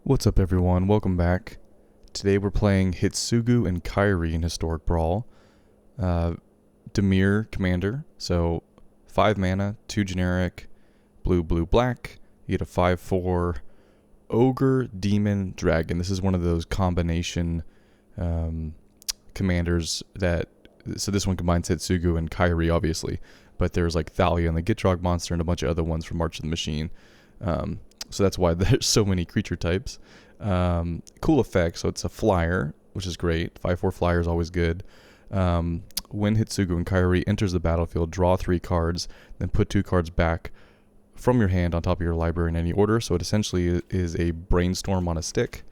What's up everyone, welcome back. Today we're playing Hidetsugu and Kairi in Historic Brawl. Dimir Commander, so 5 mana, 2 generic, blue, blue, black. You get a 5/4 Ogre, Demon, Dragon. This is one of those combination commanders that, so this one combines Hidetsugu and Kairi obviously, but there's like Thalia and the Gitrog monster and a bunch of other ones from March of the Machine. So that's why there's so many creature types. Cool effect, so it's a flyer, which is great. 5/4 flyer is always good. When Hidetsugu and Kairi enters the battlefield, draw 3 cards, then put 2 cards back from your hand on top of your library in any order. So it essentially is a Brainstorm on a stick,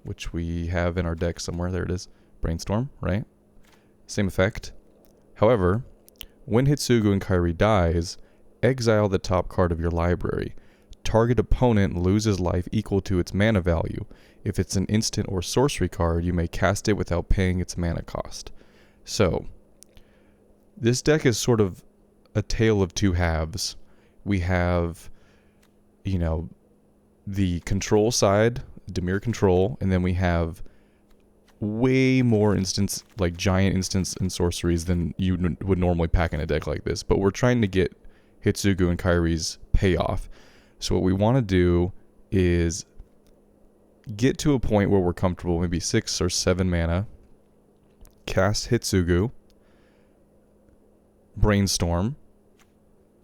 which we have in our deck somewhere. There it is. Brainstorm, right? Same effect. However, when Hidetsugu and Kairi dies, exile the top card of your library. Target opponent loses life equal to its mana value. If it's an instant or sorcery card, you may cast it without paying its mana cost. So, this deck is sort of a tale of two halves. We have, the control side, Dimir control, and then we have way more giant instants and sorceries than you would normally pack in a deck like this. But we're trying to get Hidetsugu and Kairi's payoff. So what we want to do is get to a point where we're comfortable, maybe 6 or 7 mana, cast Hidetsugu, Brainstorm.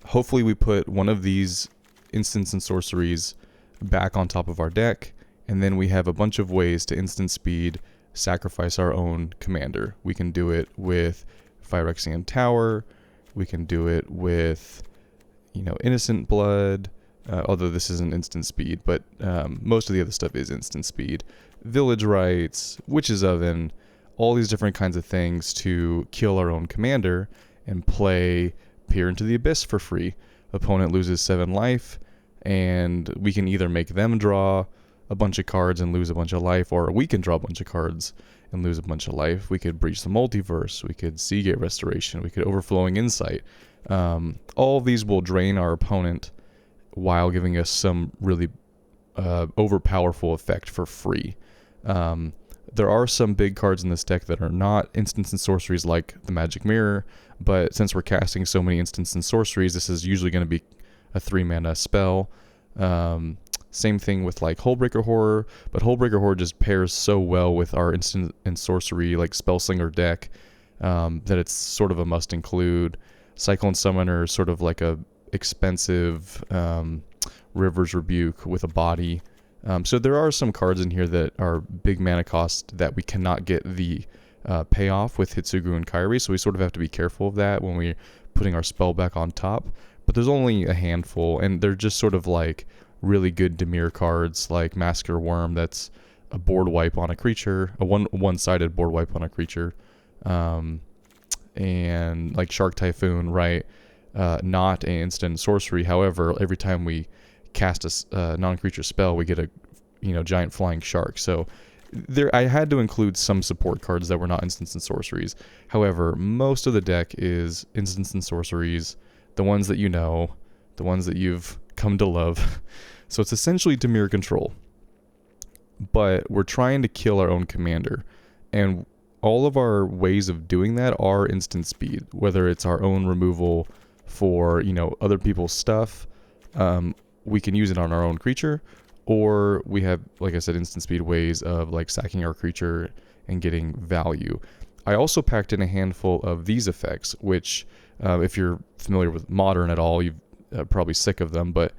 Hopefully we put one of these instants and sorceries back on top of our deck, and then we have a bunch of ways to instant speed sacrifice our own commander. We can do it with Phyrexian Tower, we can do it with, Innocent Blood, although this isn't instant speed, but most of the other stuff is instant speed. Village Rites, Witch's Oven, all these different kinds of things to kill our own commander and play Peer into the Abyss for free. Opponent loses 7 life, and we can either make them draw a bunch of cards and lose a bunch of life, or we can draw a bunch of cards and lose a bunch of life. We could Breach the Multiverse, we could Seagate Restoration, we could Overflowing Insight. All of these will drain our opponent while giving us some really overpowerful effect for free. There are some big cards in this deck that are not instants and sorceries like the Magic Mirror, but since we're casting so many instants and sorceries, this is usually going to be a 3 mana spell. Same thing with like Hullbreaker Horror, but Hullbreaker Horror just pairs so well with our instant and sorcery like Spellslinger deck that it's sort of a must include. Cyclone Summoner is sort of like a expensive River's Rebuke with a body. So there are some cards in here that are big mana cost that we cannot get the payoff with Hidetsugu and Kairi, so we sort of have to be careful of that when we're putting our spell back on top. But there's only a handful, and they're just sort of like really good Dimir cards, like Massacre Worm, that's a board wipe on a creature, a one-sided board wipe on a creature, and like Shark Typhoon, right? Not an instant sorcery. However, every time we cast a non-creature spell, we get a giant flying shark. So I had to include some support cards that were not instants and sorceries. However, most of the deck is instants and sorceries, the ones that the ones that you've come to love. So it's essentially Dimir control, but we're trying to kill our own commander, and all of our ways of doing that are instant speed, whether it's our own removal for other people's stuff, we can use it on our own creature, or we have, like I said, instant speed ways of like sacking our creature and getting value. I also packed in a handful of these effects, which if you're familiar with Modern at all, you've probably sick of them, but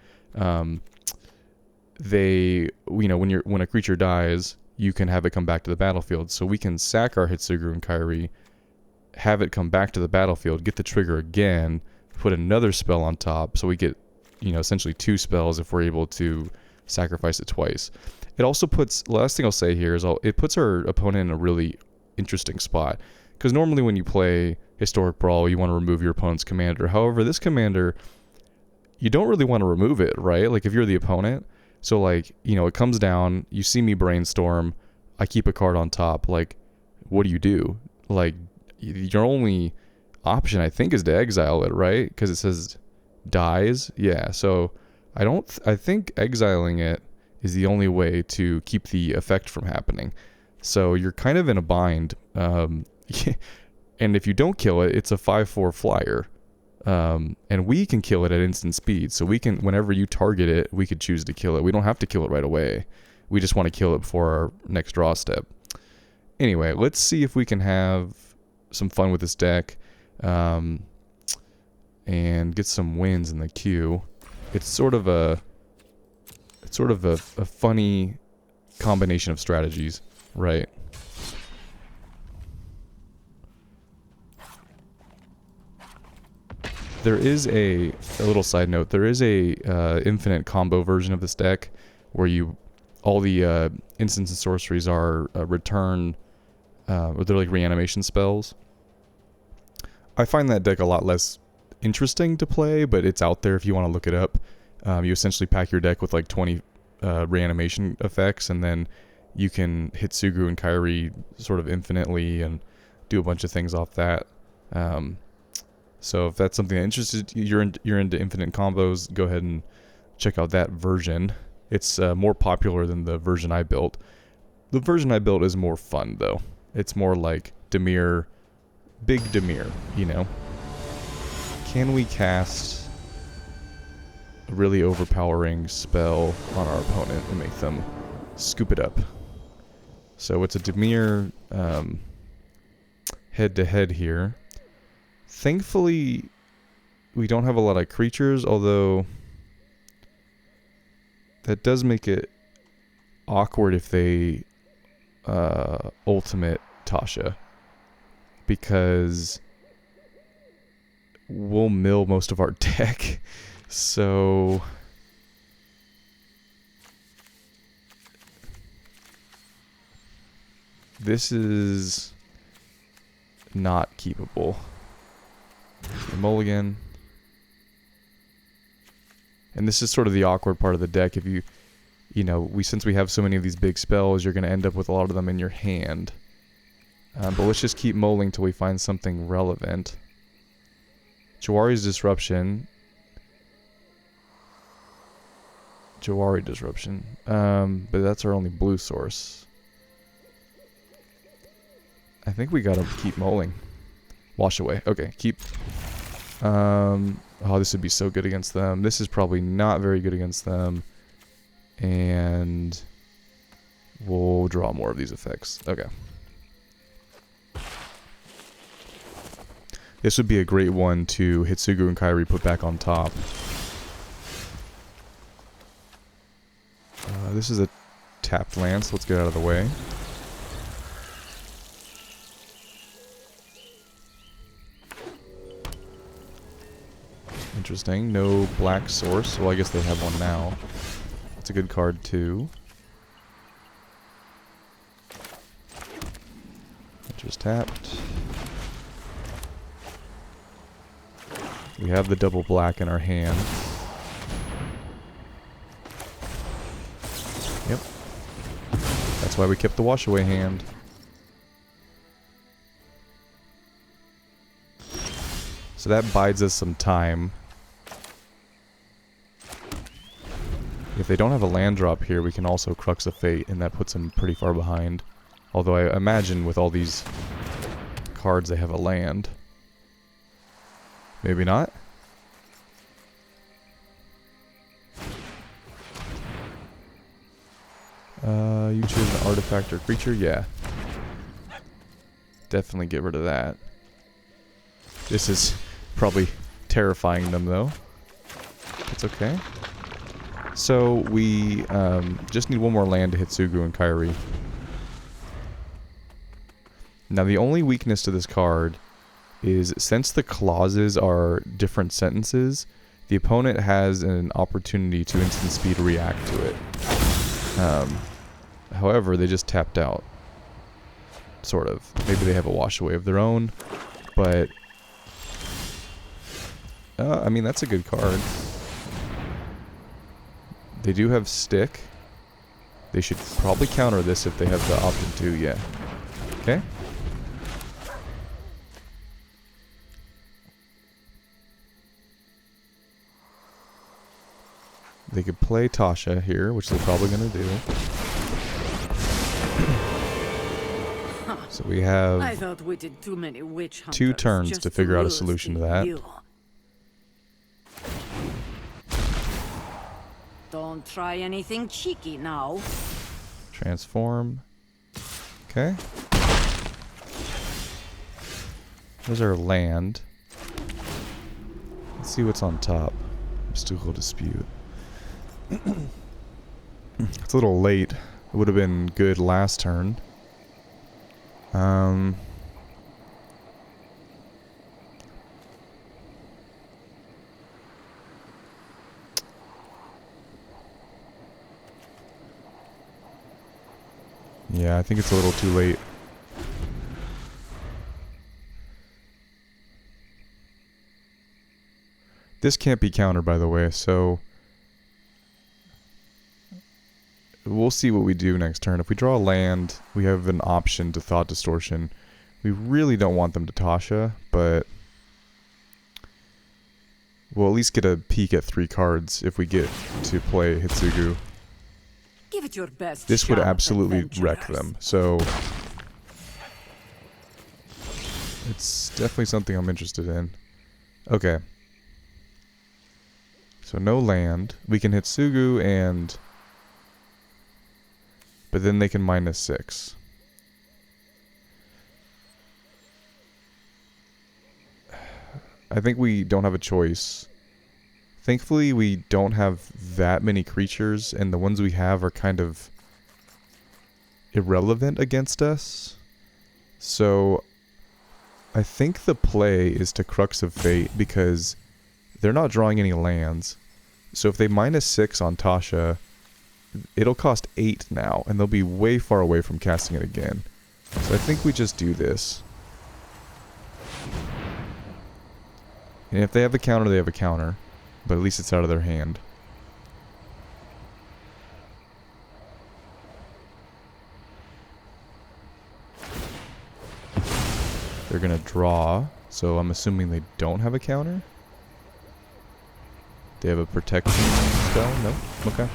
they when a creature dies, you can have it come back to the battlefield. So we can sack our Hidetsugu and Kairi, have it come back to the battlefield, get the trigger again, put another spell on top, so we get essentially 2 spells if we're able to sacrifice it twice. It also puts, last thing I'll say here is it puts our opponent in a really interesting spot, because normally when you play Historic Brawl, you want to remove your opponent's commander. However, this commander, you don't really want to remove it, right? Like if you're the opponent, so like it comes down, you see me Brainstorm, I keep a card on top, like what do? Like your only option I think is to exile it, right? Because it says dies. Yeah, so I think exiling it is the only way to keep the effect from happening. So you're kind of in a bind. And if you don't kill it, it's a 5/4 flyer. And we can kill it at instant speed. So we can, whenever you target it, we could choose to kill it. We don't have to kill it right away. We just want to kill it before our next draw step. Anyway, let's see if we can have some fun with this deck. And get some wins in the queue. It's sort of a funny combination of strategies, right? There is a little side note. There is a infinite combo version of this deck where all the instants and sorceries are return, or they're like reanimation spells. I find that deck a lot less interesting to play, but it's out there if you want to look it up. You essentially pack your deck with like 20 reanimation effects, and then you can Hidetsugu and Kairi sort of infinitely and do a bunch of things off that. So if that's something that interests you, you're into infinite combos, go ahead and check out that version. It's more popular than the version I built. The version I built is more fun though. It's more like Dimir, big Dimir, you know. Can we cast a really overpowering spell on our opponent and make them scoop it up? So it's a Dimir head-to-head here. Thankfully, we don't have a lot of creatures, although that does make it awkward if they ultimate Tasha, because we'll mill most of our deck. So this is not keepable. Mulligan. And this is sort of the awkward part of the deck. If you know, since we have so many of these big spells, you're going to end up with a lot of them in your hand. But let's just keep mulling till we find something relevant. Jawari's Disruption. Jawari Disruption. But that's our only blue source. I think we gotta keep mulling. Wash away. Okay, keep. Oh, this would be so good against them. This is probably not very good against them. And we'll draw more of these effects. Okay. This would be a great one to Hidetsugu and Kairi put back on top. This is a tapped lance. Let's get out of the way. Interesting. No black source. Well, I guess they have one now. That's a good card too. Just tapped. We have the double black in our hand. Yep. That's why we kept the wash away hand. So that bides us some time. If they don't have a land drop here, we can also Crux of Fate, and that puts them pretty far behind. Although I imagine with all these cards they have a land. Maybe not? You choose an artifact or creature? Yeah. Definitely get rid of that. This is probably terrifying them though. It's okay. So we just need one more land to Hidetsugu and Kairi. Now the only weakness to this card is since the clauses are different sentences, the opponent has an opportunity to instant speed react to it. However, they just tapped out. Sort of. Maybe they have a wash away of their own, but I mean, that's a good card. They do have stick. They should probably counter this if they have the option to, yeah. Okay. They could play Tasha here, which they're probably going to do. So we have I thought we did too many witch hunters 2 turns just to figure out a lose solution to in that. you. Don't try anything cheeky now. Transform. Okay. There's our land. Let's see what's on top. Mystical Dispute. It's a little late. It would have been good last turn. Yeah, I think it's a little too late. This can't be countered, by the way, so we'll see what we do next turn. If we draw a land, we have an option to Thought Distortion. We really don't want them to Tasha, but we'll at least get a peek at 3 cards if we get to play Hidetsugu. Give it your best. This would shot, absolutely wreck adventurers. them, so it's definitely something I'm interested in. Okay. So no land. We can Hidetsugu and... but then they can -6. I think we don't have a choice. Thankfully, we don't have that many creatures, and the ones we have are kind of irrelevant against us. So I think the play is to Crux of Fate, because they're not drawing any lands. So if they -6 on Tasha, it'll cost 8 now, and they'll be way far away from casting it again. So I think we just do this. And if they have a counter, they have a counter. But at least it's out of their hand. They're gonna draw, so I'm assuming they don't have a counter. They have a protection spell? No? Okay.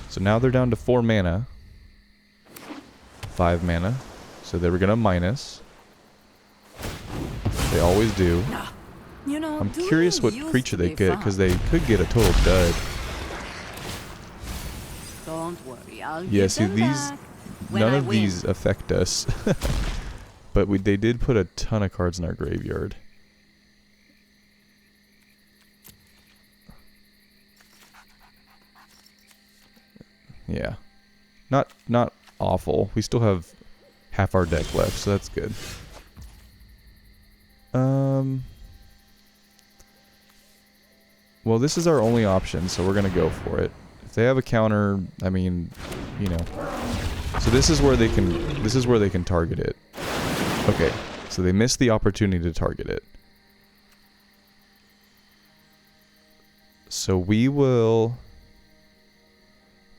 So now they're down to 4 mana. 5 mana. So they were gonna minus. They always do. You know, I'm curious what creature they get, because they could get a total dud. Don't worry, I'll Yeah, give see, them these, back when none I of win. these affect us. But they did put a ton of cards in our graveyard. Yeah. Not awful. We still have half our deck left, so that's good. Well, this is our only option, so we're gonna go for it. If they have a counter, I mean, you know. So this is where they can target it. Okay, so they missed the opportunity to target it. So we will...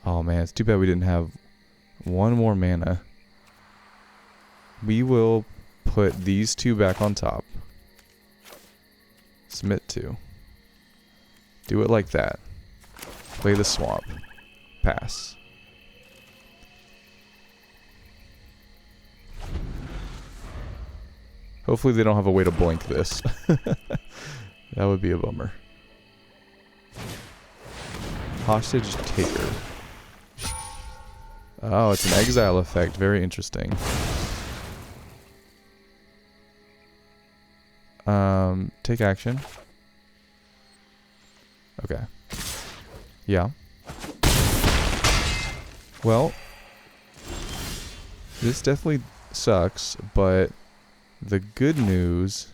oh man, it's too bad we didn't have 1 more mana. We will put these 2 back on top. Submit 2. Do it like that. Play the swamp. Pass. Hopefully they don't have a way to blink this. That would be a bummer. Hostage taker. Oh, it's an exile effect. Very interesting. Take action. Okay. Yeah. Well, this definitely sucks, but the good news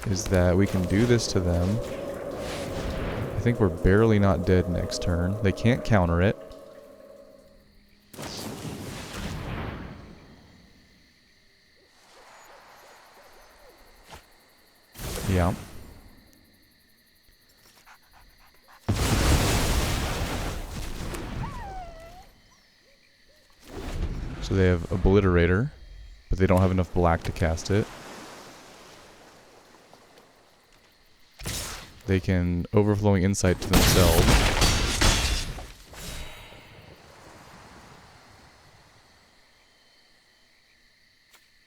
is that we can do this to them. I think we're barely not dead next turn. They can't counter it. Yeah. So they have Obliterator, but they don't have enough black to cast it. they can Overflowing Insight to themselves.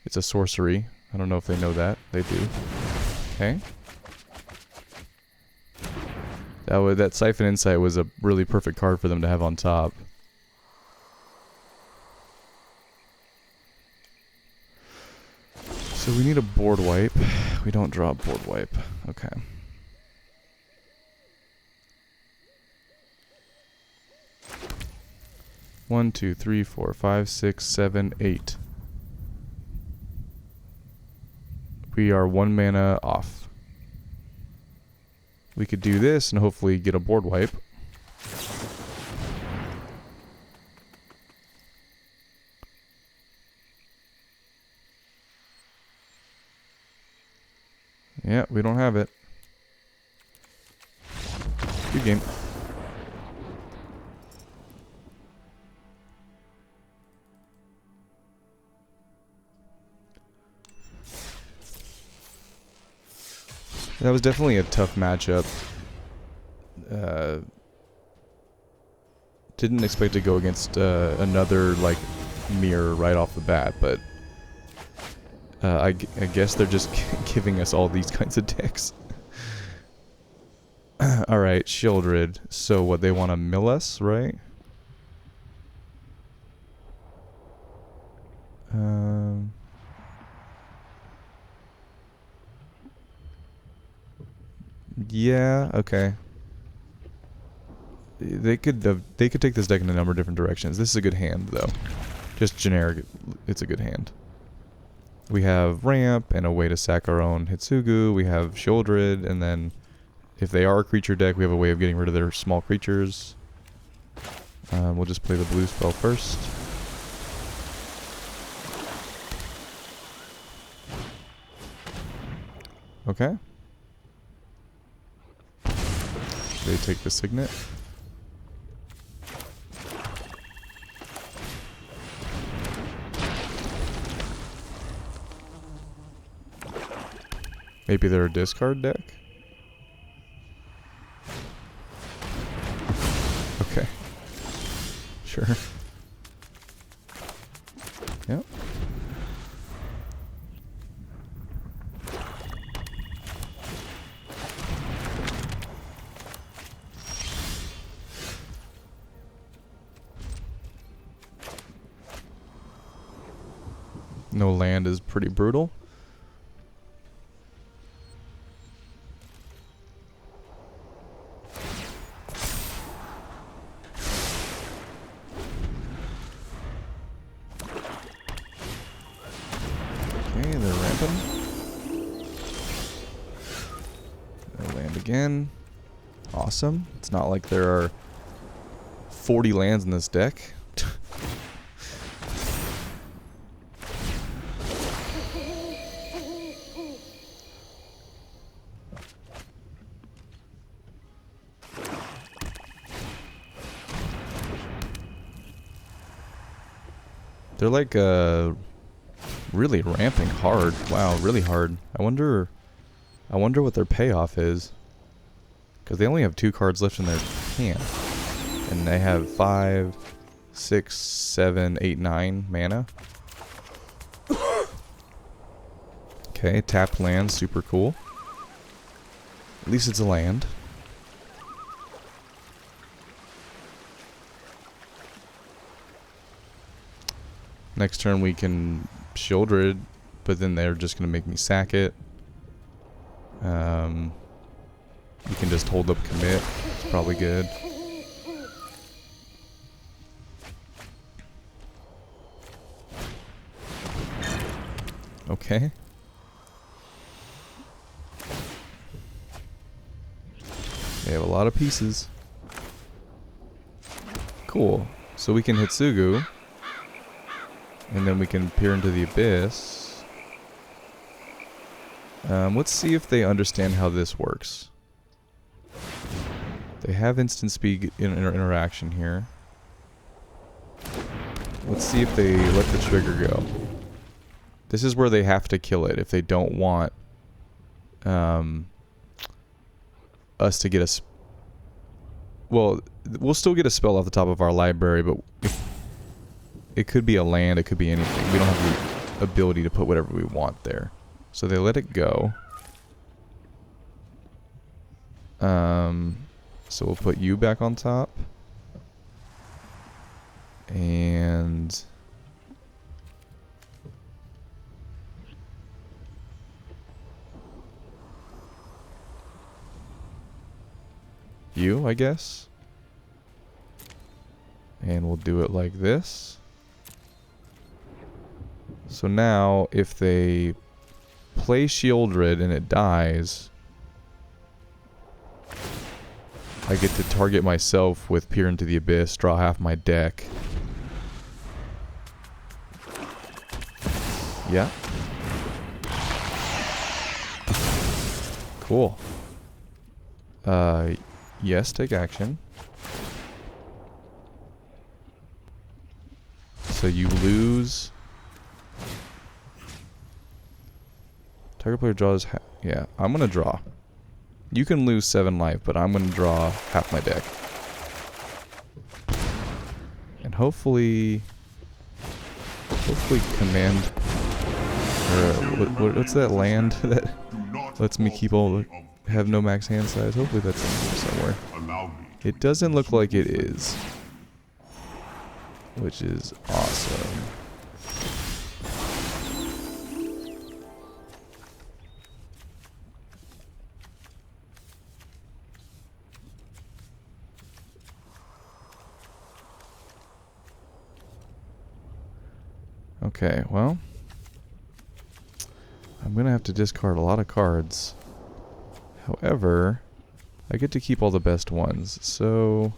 It's a sorcery. I don't know if they know that. They do. Okay. That Siphon Insight was a really perfect card for them to have on top. So we need a board wipe. We don't draw a board wipe. Okay. One, two, three, four, five, six, seven, 8. We are 1 mana off. We could do this and hopefully get a board wipe. Yeah, we don't have it. Good game. That was definitely a tough matchup. Didn't expect to go against another like mirror right off the bat, but I guess they're just giving us all these kinds of decks. Alright, Shieldred. So what, they want to mill us, right? Yeah, okay. They could take this deck in a number of different directions. This is a good hand, though. Just generic, it's a good hand. We have ramp and a way to sack our own Hidetsugu. We have Shieldred, and then if they are a creature deck, we have a way of getting rid of their small creatures. We'll just play the blue spell first. Okay. They take the Signet. Maybe they're a discard deck? Okay. Sure. Yep. No land is pretty brutal. Okay, they're ramping. No land again. Awesome. It's not like there are 40 lands in this deck. They're like really ramping hard. Wow, really hard. I wonder what their payoff is. Because they only have 2 cards left in their hand. And they have 5, 6, 7, 8, 9 mana. Okay, tapped land, super cool. At least it's a land. Next turn we can Shieldred, but then they're just going to make me sack it. You can just hold up commit. It's probably good. Okay. They have a lot of pieces. Cool. So we can Hidetsugu. And then we can peer into the abyss. Let's see if they understand how this works. They have instant speed interaction here. Let's see if they let the trigger go. This is where they have to kill it if they don't want a us to get a... Well, we'll still get a spell off the top of our library, but it could be a land, it could be anything. We don't have the ability to put whatever we want there. So they let it go. So we'll put you back on top. And... you, I guess. And we'll do it like this. So now, if they play Shieldred and it dies, I get to target myself with Peer into the Abyss, draw half my deck. Yeah. Cool. Yes, take action. So you lose. Target player draws. Yeah, I'm gonna draw. You can lose 7 life, but I'm gonna draw half my deck. And hopefully command. Or what's that land that lets me keep all the, have no max hand size? Hopefully that's in here somewhere. It doesn't look like it is, which is awesome. Okay, well, I'm gonna have to discard a lot of cards. However, I get to keep all the best ones, so...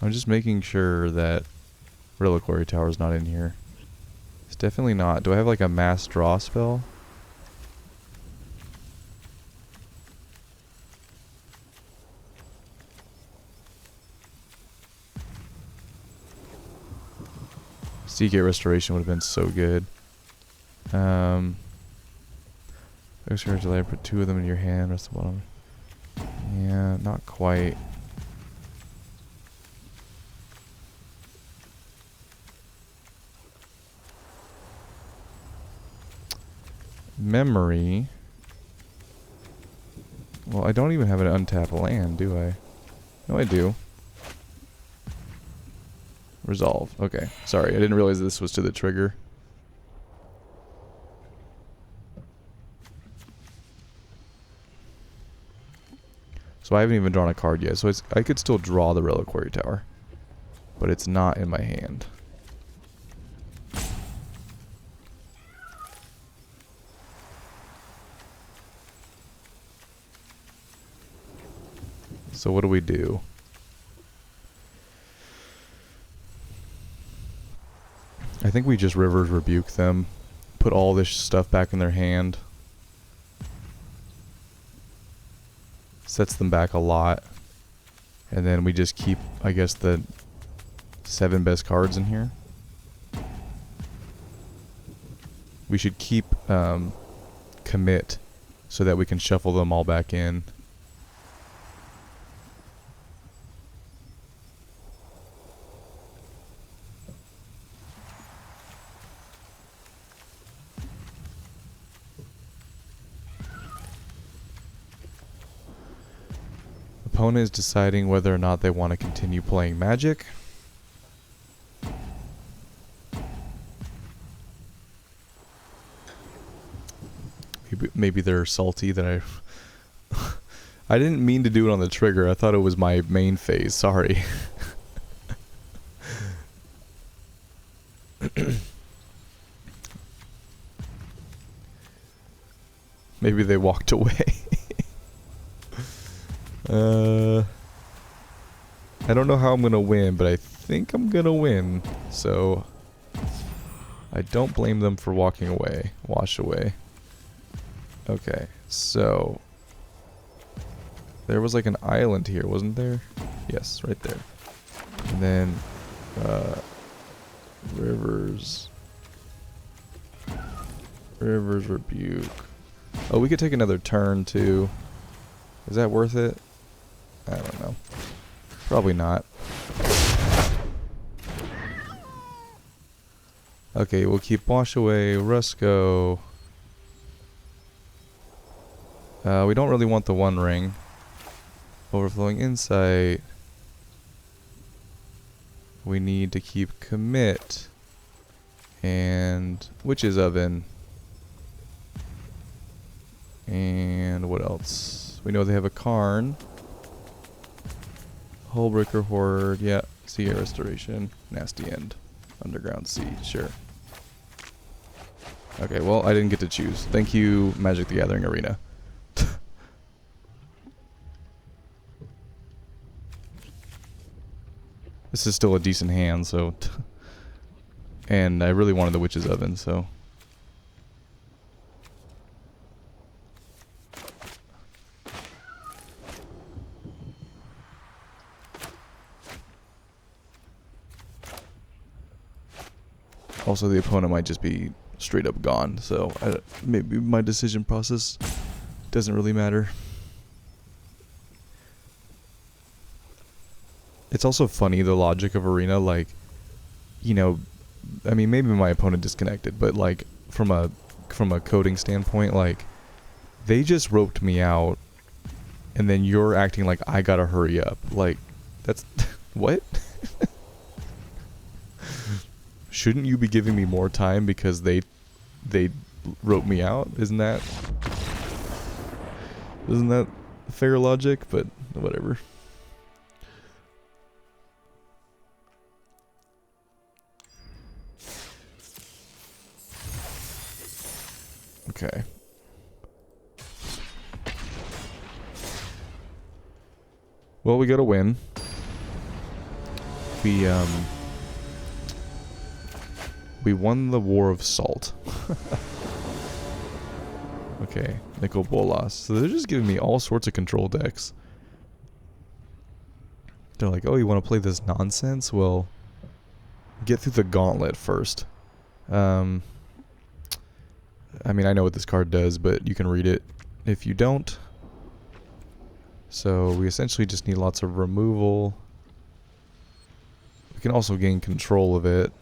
I'm just making sure that Reliquary Tower's not in here. It's definitely not. Do I have like a mass draw spell? Seagate Restoration would have been so good. Extra delay, put 2 of them in your hand, rest of the bottom. Yeah, not quite. Memory. Well, I don't even have an untapped land, do I? No, I do. Resolve. Okay. Sorry, I didn't realize this was to the trigger. So I haven't even drawn a card yet, so I could still draw the Reliquary Tower. But it's not in my hand. So what do we do? I think we just Rivers Rebuke them, put all this stuff back in their hand. Sets them back a lot. And then we just keep, I guess, the 7 best cards in here. We should keep commit so that we can shuffle them all back in. Opponent is deciding whether or not they want to continue playing Magic. Maybe they're salty that I didn't mean to do it on the trigger. I thought it was my main phase. Sorry. Maybe they walked away. I don't know how I'm gonna win, but I think I'm gonna win. So I don't blame them for walking away. Wash away. Okay, so there was like an island here, wasn't there? Yes, right there. And then rivers River's Rebuke. Oh, we could take another turn too. Is that worth it? I don't know. Probably not. Okay, we'll keep Wash Away, Rusco. We don't really want the One Ring. Overflowing Insight. We need to keep Commit. And Witch's Oven. And what else? We know they have a Karn. Hullbreaker Horror. Yeah. Sea Restoration. Nasty End. Underground Sea. Sure. Okay, well, I didn't get to choose. Thank you, Magic the Gathering Arena. This is still a decent hand, so... and I really wanted the Witch's Oven, so... Also, the opponent might just be straight up gone, so maybe my decision process doesn't really matter. It's also funny, the logic of Arena, like, you know, I mean, maybe my opponent disconnected, but like, from a coding standpoint, like, they just roped me out, and then you're acting like I gotta hurry up. Like, that's... what? Shouldn't you be giving me more time because they wrote me out? Isn't that fair logic? But whatever. Okay. Well, we gotta win. We won the War of Salt. Okay, Nicol Bolas. So they're just giving me all sorts of control decks. They're like, oh, you want to play this nonsense? Well, get through the gauntlet first. I mean, I know what this card does, but you can read it if you don't. So we essentially just need lots of removal. We can also gain control of it.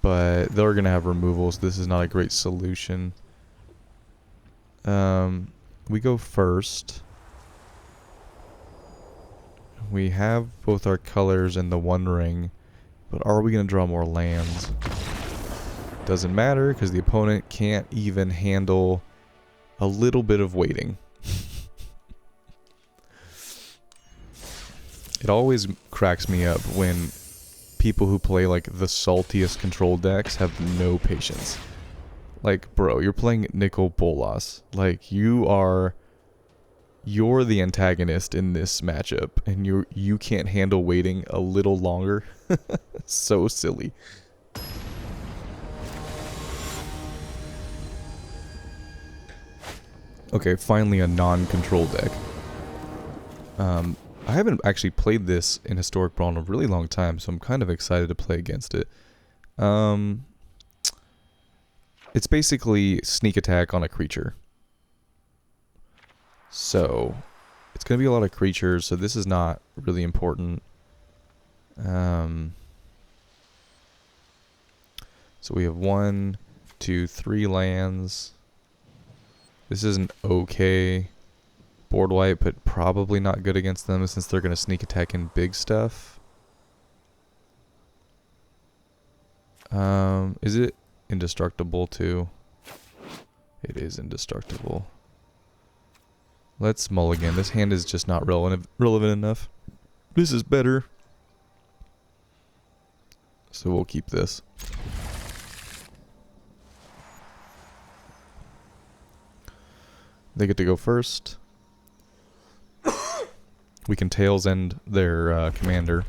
But they're going to have removals. This is not a great solution. We go first. We have both our colors and the One Ring. But are we going to draw more lands? Doesn't matter, because the opponent can't even handle a little bit of waiting. It always cracks me up when people who play like the saltiest control decks have no patience. Like, bro, you're playing Nicol Bolas. Like, you're the antagonist in this matchup, and you can't handle waiting a little longer. So silly. Okay, finally a non-control deck. I haven't actually played this in Historic Brawl in a really long time, so I'm kind of excited to play against it. It's basically sneak attack on a creature. So, it's going to be a lot of creatures, so this is not really important. So we have 1, 2, 3 lands. This is an okay board wipe, but probably not good against them since they're going to sneak attack in big stuff. Is it indestructible too? It is indestructible. Let's mulligan. This hand is just not relevant enough. This is better. So we'll keep this. They get to go first. We can Tails End their commander.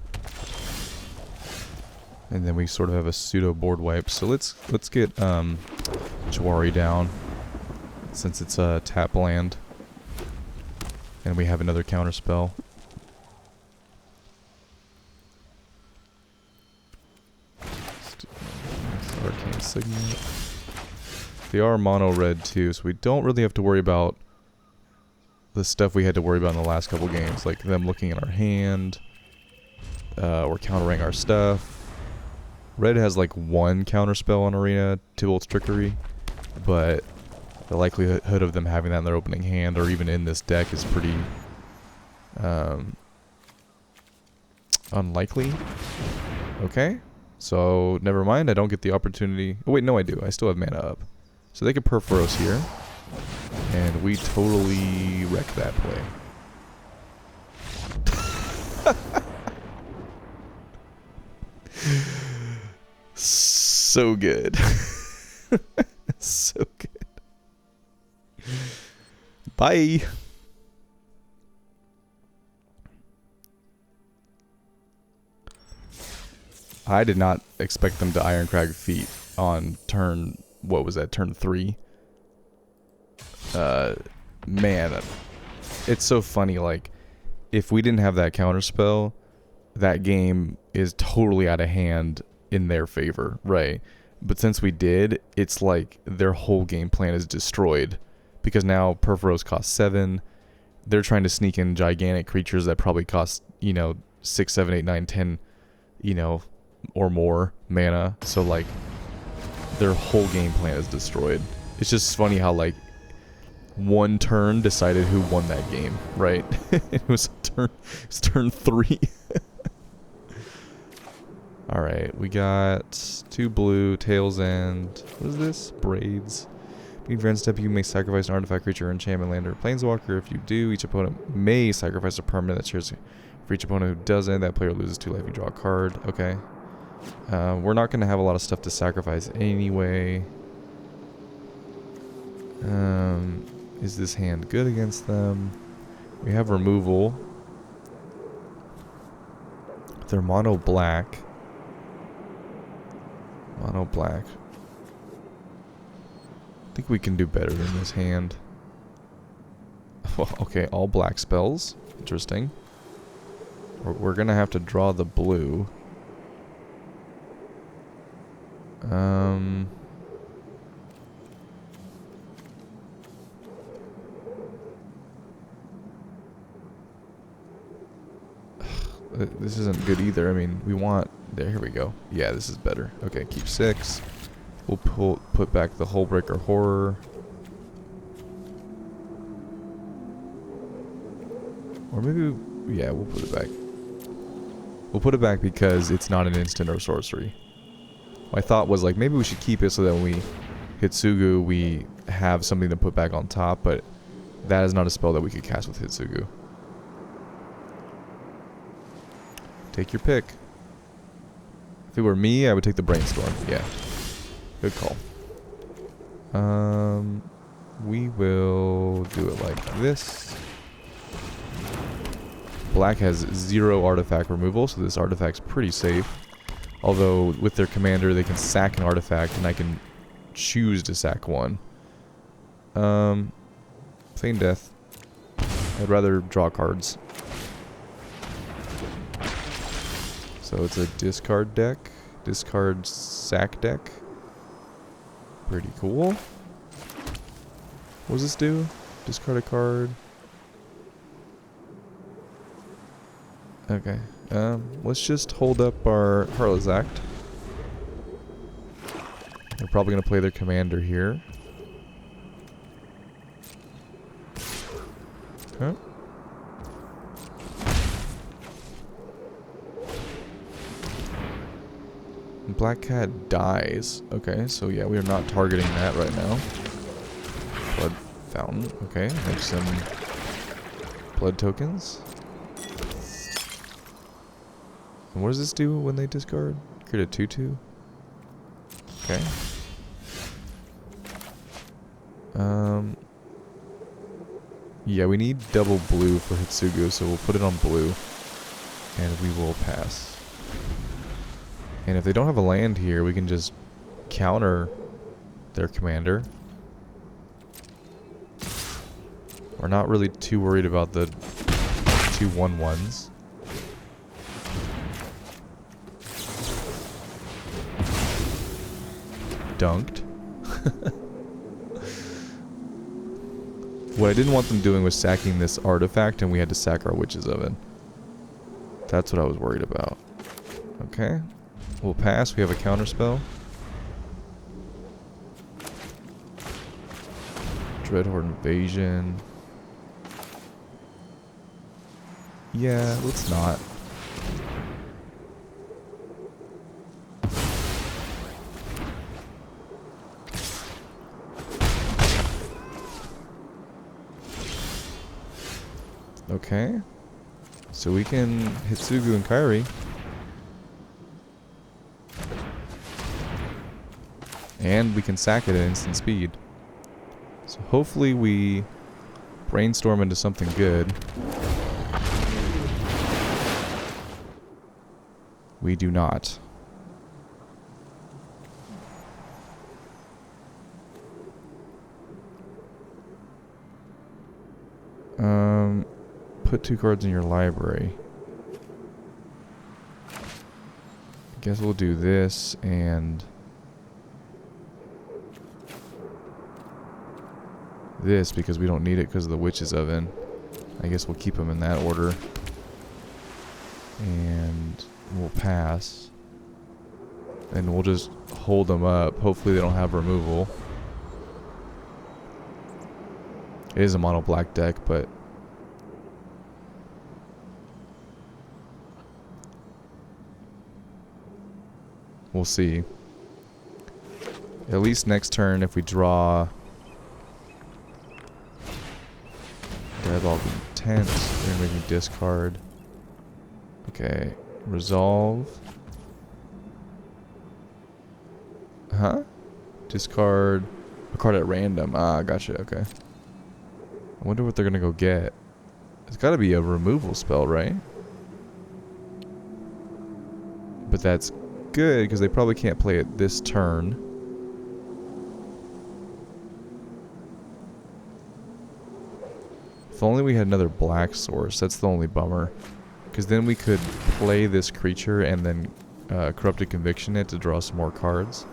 And then we sort of have a pseudo board wipe. So let's get Jwari down, since it's a tap land. And we have another counter spell. Arcane Signet. They are mono red too, so we don't really have to worry about the stuff we had to worry about in the last couple games, like them looking in our hand, or countering our stuff. Red has like one counter spell on Arena, Tybalt's Trickery, but the likelihood of them having that in their opening hand or even in this deck is pretty unlikely. Okay, so never mind, I don't get the opportunity. Oh wait, no I do. I still have mana up. So they could Perforos here, and we totally wreck that play. So good. So good. Bye. I did not expect them to Ironcrag Feet on turn, what was that, turn 3? Man, it's so funny, like, if we didn't have that counterspell, that game is totally out of hand in their favor, right? But since we did, it's like their whole game plan is destroyed. Because now Perforos cost 7, they're trying to sneak in gigantic creatures that probably cost, you know, 6, 7, 8, 9, 10, you know, or more mana. So like their whole game plan is destroyed. It's just funny how like one turn decided who won that game, right? It was turn 3. Alright, we got 2 blue, Tails End. What is this? Braids. Being friend step, you may sacrifice an artifact, creature, enchantment, land, or planeswalker. If you do, each opponent may sacrifice a permanent that shares. For each opponent who doesn't, that player loses 2 life. You draw a card. Okay. We're not going to have a lot of stuff to sacrifice anyway. Is this hand good against them? We have removal. They're mono black. Mono black. I think we can do better than this hand. Well, okay, all black spells. Interesting. We're gonna have to draw the blue. This isn't good either. I mean, we want... There, here we go. Yeah, this is better. Okay, keep 6. We'll put back the Hullbreaker Horror. Or maybe... Yeah, we'll put it back. We'll put it back because it's not an instant or sorcery. My thought was like, maybe we should keep it so that when we Hidetsugu, we have something to put back on top, but that is not a spell that we could cast with Hidetsugu. Take your pick. If it were me, I would take the Brainstorm. Yeah. Good call. We will do it like this. Black has 0 artifact removal, so this artifact's pretty safe. Although, with their commander, they can sack an artifact, and I can choose to sack one. Feign Death. I'd rather draw cards. So it's a discard deck. Discard sack deck. Pretty cool. What does this do? Discard a card. Okay. Let's just hold up our Heartless Act. They're probably going to play their commander here. Huh? Black Cat dies. Okay, so yeah, we are not targeting that right now. Blood Fountain. Okay, make some blood tokens. And what does this do when they discard? Create a 2/2. Okay. Yeah, we need double blue for Hidetsugu, so we'll put it on blue. And we will pass. And if they don't have a land here, we can just counter their commander. We're not really too worried about the 2 1/1s. Dunked. What I didn't want them doing was sacking this artifact and we had to sack our Witch's Oven. That's what I was worried about. Okay. We'll pass. We have a counterspell. Dreadhorde Invasion. Yeah, let's not. Okay. So we can Hidetsugu and Kairi. And we can sack it at instant speed. So hopefully we brainstorm into something good. We do not. Put 2 cards in your library. I guess we'll do this and this because we don't need it because of the Witch's Oven. I guess we'll keep them in that order. And we'll pass. And we'll just hold them up. Hopefully they don't have removal. It is a mono black deck, but we'll see. At least next turn, if we draw Deadlog Intent, they're gonna make me discard. Okay, resolve. Huh? Discard a card at random. Ah, gotcha. Okay. I wonder what they're gonna go get. It's gotta be a removal spell, right? But that's good because they probably can't play it this turn. If only we had another black source. That's the only bummer. Because then we could play this creature and then Corrupted Conviction it to draw some more cards.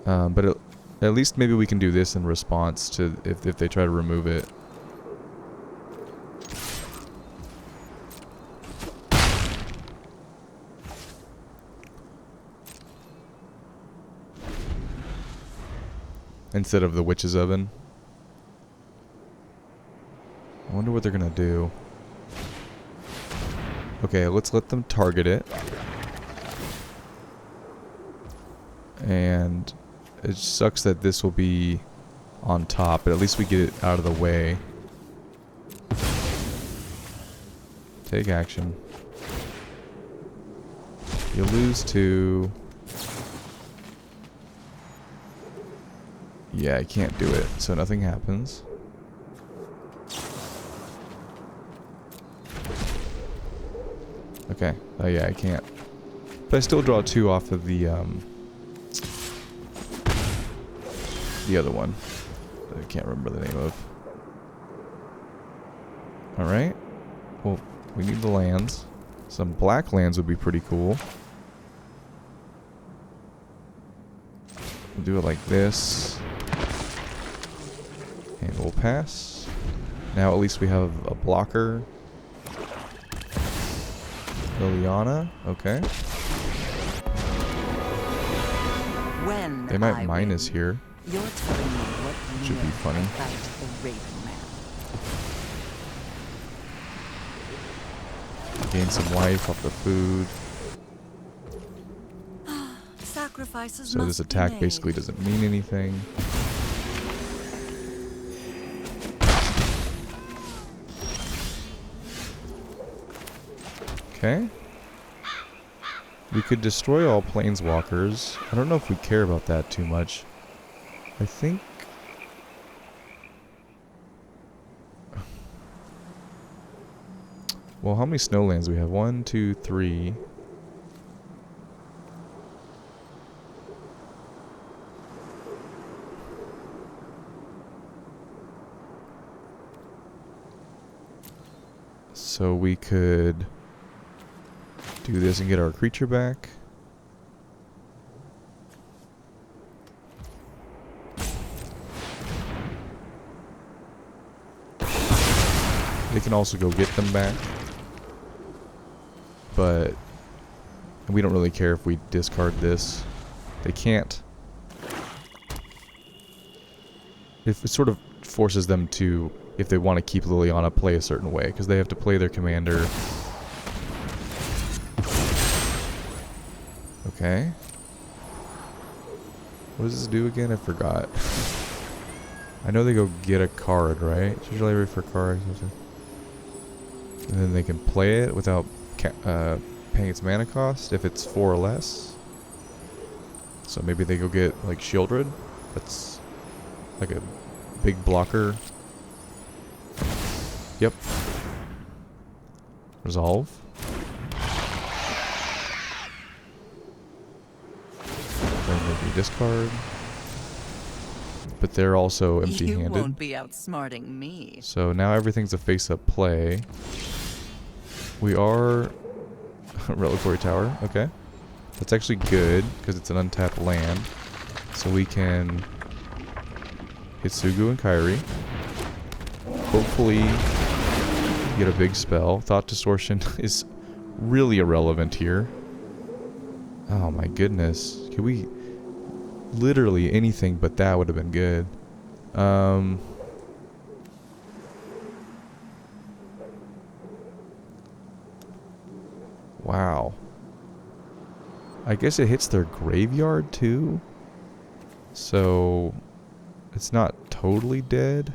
But at least maybe we can do this in response to if they try to remove it. Instead of the Witch's Oven. I wonder what they're gonna do. Okay, let's let them target it. And it sucks that this will be on top, but at least we get it out of the way. Take action. You lose 2. Yeah, I can't do it, so nothing happens. Okay. Oh yeah, I can't. But I still draw 2 off of the other one. I can't remember the name of. Alright. Well, we need the lands. Some black lands would be pretty cool. We'll do it like this. And we'll pass. Now at least we have a blocker. Liliana, okay. When They might I minus win, here. You're telling me what you Should be know funny. about the Raven Man. Gain some life off the food. Sacrifices So this must be attack made. basically doesn't mean anything. Okay. We could destroy all planeswalkers. I don't know if we care about that too much. I think... Well, how many snowlands do we have? 1, 2, 3... So we could do this and get our creature back. They can also go get them back. But we don't really care if we discard this. They can't. It sort of forces them to, if they want to keep Liliana, play a certain way, because they have to play their commander. Okay. What does this do again? I forgot. I know they go get a card, right? It's usually ready for cards. And then they can play it without paying its mana cost if it's 4 or less. So maybe they go get like Shieldred. That's like a big blocker. Yep. Resolve. Then maybe discard. But they're also empty-handed. You won't be outsmarting me. So now everything's a face-up play. We are Reliquary Tower. Okay. That's actually good because it's an untapped land. So we can Hidetsugu and Kairi. Hopefully get a big spell. Thought Distortion is really irrelevant here. Oh my goodness. Can we... Literally anything but that would have been good. Wow. I guess it hits their graveyard too. So it's not totally dead.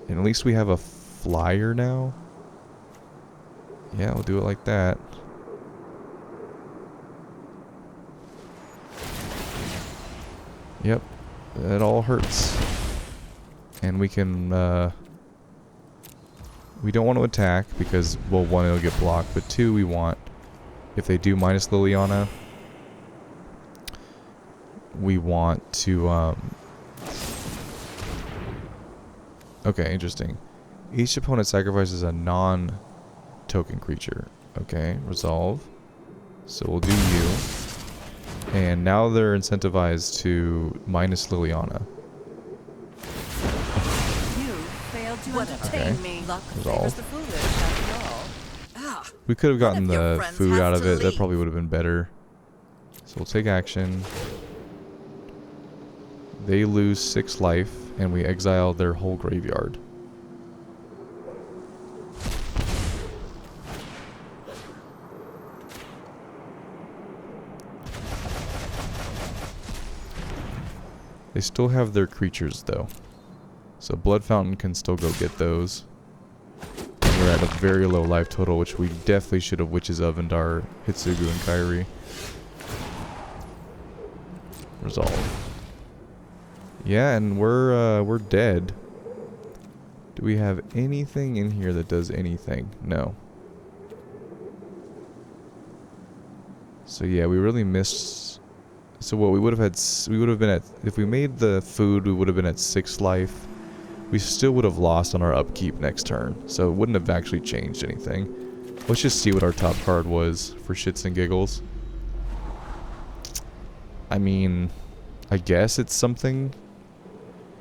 And at least we have a flyer now. Yeah, we'll do it like that. Yep, that all hurts. And we can, we don't want to attack because, well, 1, it'll get blocked, but 2, we want, if they do minus Liliana, we want to, okay, interesting. Each opponent sacrifices a non-token creature. Okay, resolve. So we'll do you. And now they're incentivized to minus Liliana. You failed to entertain me. Luck Resolve. favors the foolish, after all. Ah, We could have gotten One of your the friends food has out of to it. That leave. probably would have been better. So we'll take action. They lose 6 life, and we exile their whole graveyard. They still have their creatures, though. So Blood Fountain can still go get those. And we're at a very low life total, which we definitely should have Witches Ovened our Hidetsugu and Kairi. Resolve. Yeah, and we're dead. Do we have anything in here that does anything? No. So yeah, we really missed. So what we would have had, we would have been at, if we made the food, we would have been at 6 life. We still would have lost on our upkeep next turn. So it wouldn't have actually changed anything. Let's just see what our top card was for shits and giggles. I mean, I guess it's something.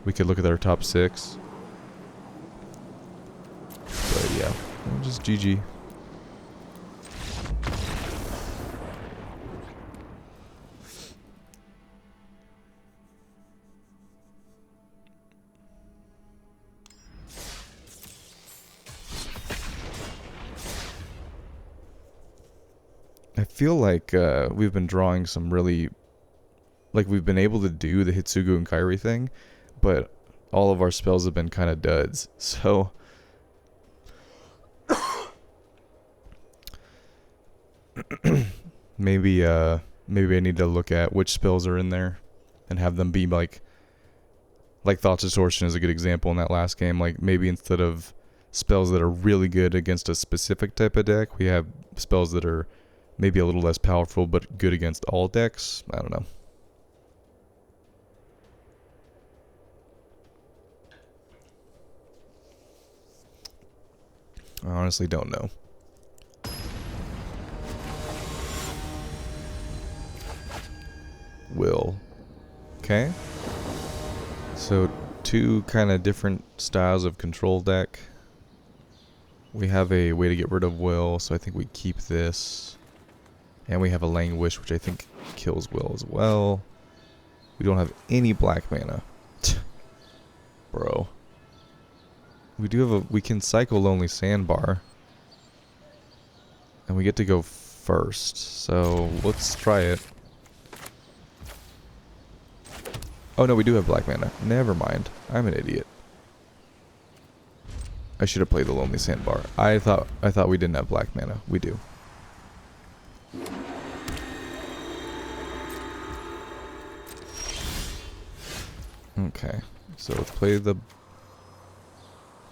We could look at our top 6. But yeah, just GG. I feel like we've been drawing some really, like we've been able to do the Hidetsugu and Kairi thing, but all of our spells have been kind of duds. So maybe I need to look at which spells are in there and have them be like Thoughts Distortion is a good example in that last game. Like maybe instead of spells that are really good against a specific type of deck, we have spells that are maybe a little less powerful, but good against all decks. I don't know. I honestly don't know. Will. Okay. So two kind of different styles of control deck. We have a way to get rid of Will, so I think we keep this. And we have a Languish, which I think kills Will as well. We don't have any black mana. Bro. We do have we can cycle Lonely Sandbar. And we get to go first, so let's try it. Oh no, we do have black mana. Never mind. I'm an idiot. I should have played the Lonely Sandbar. I thought we didn't have black mana. We do. Okay, so let's play the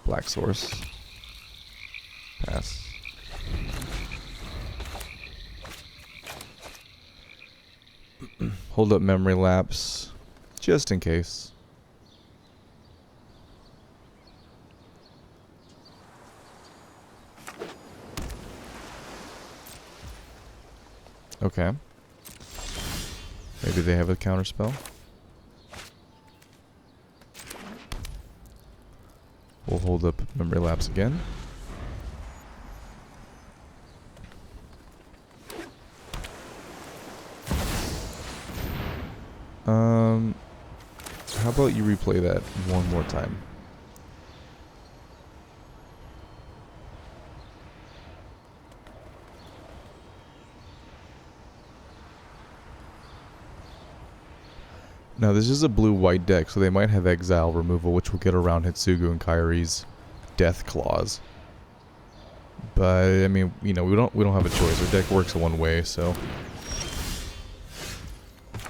black source. Pass. Hold up memory lapse, just in case. Okay. Maybe they have a counterspell. We'll hold up memory lapse again. How about you replay that one more time? Now this is a blue-white deck, so they might have exile removal, which will get around Hidetsugu and Kairi's death clause. But I mean, you know, we don't have a choice. Our deck works one way, so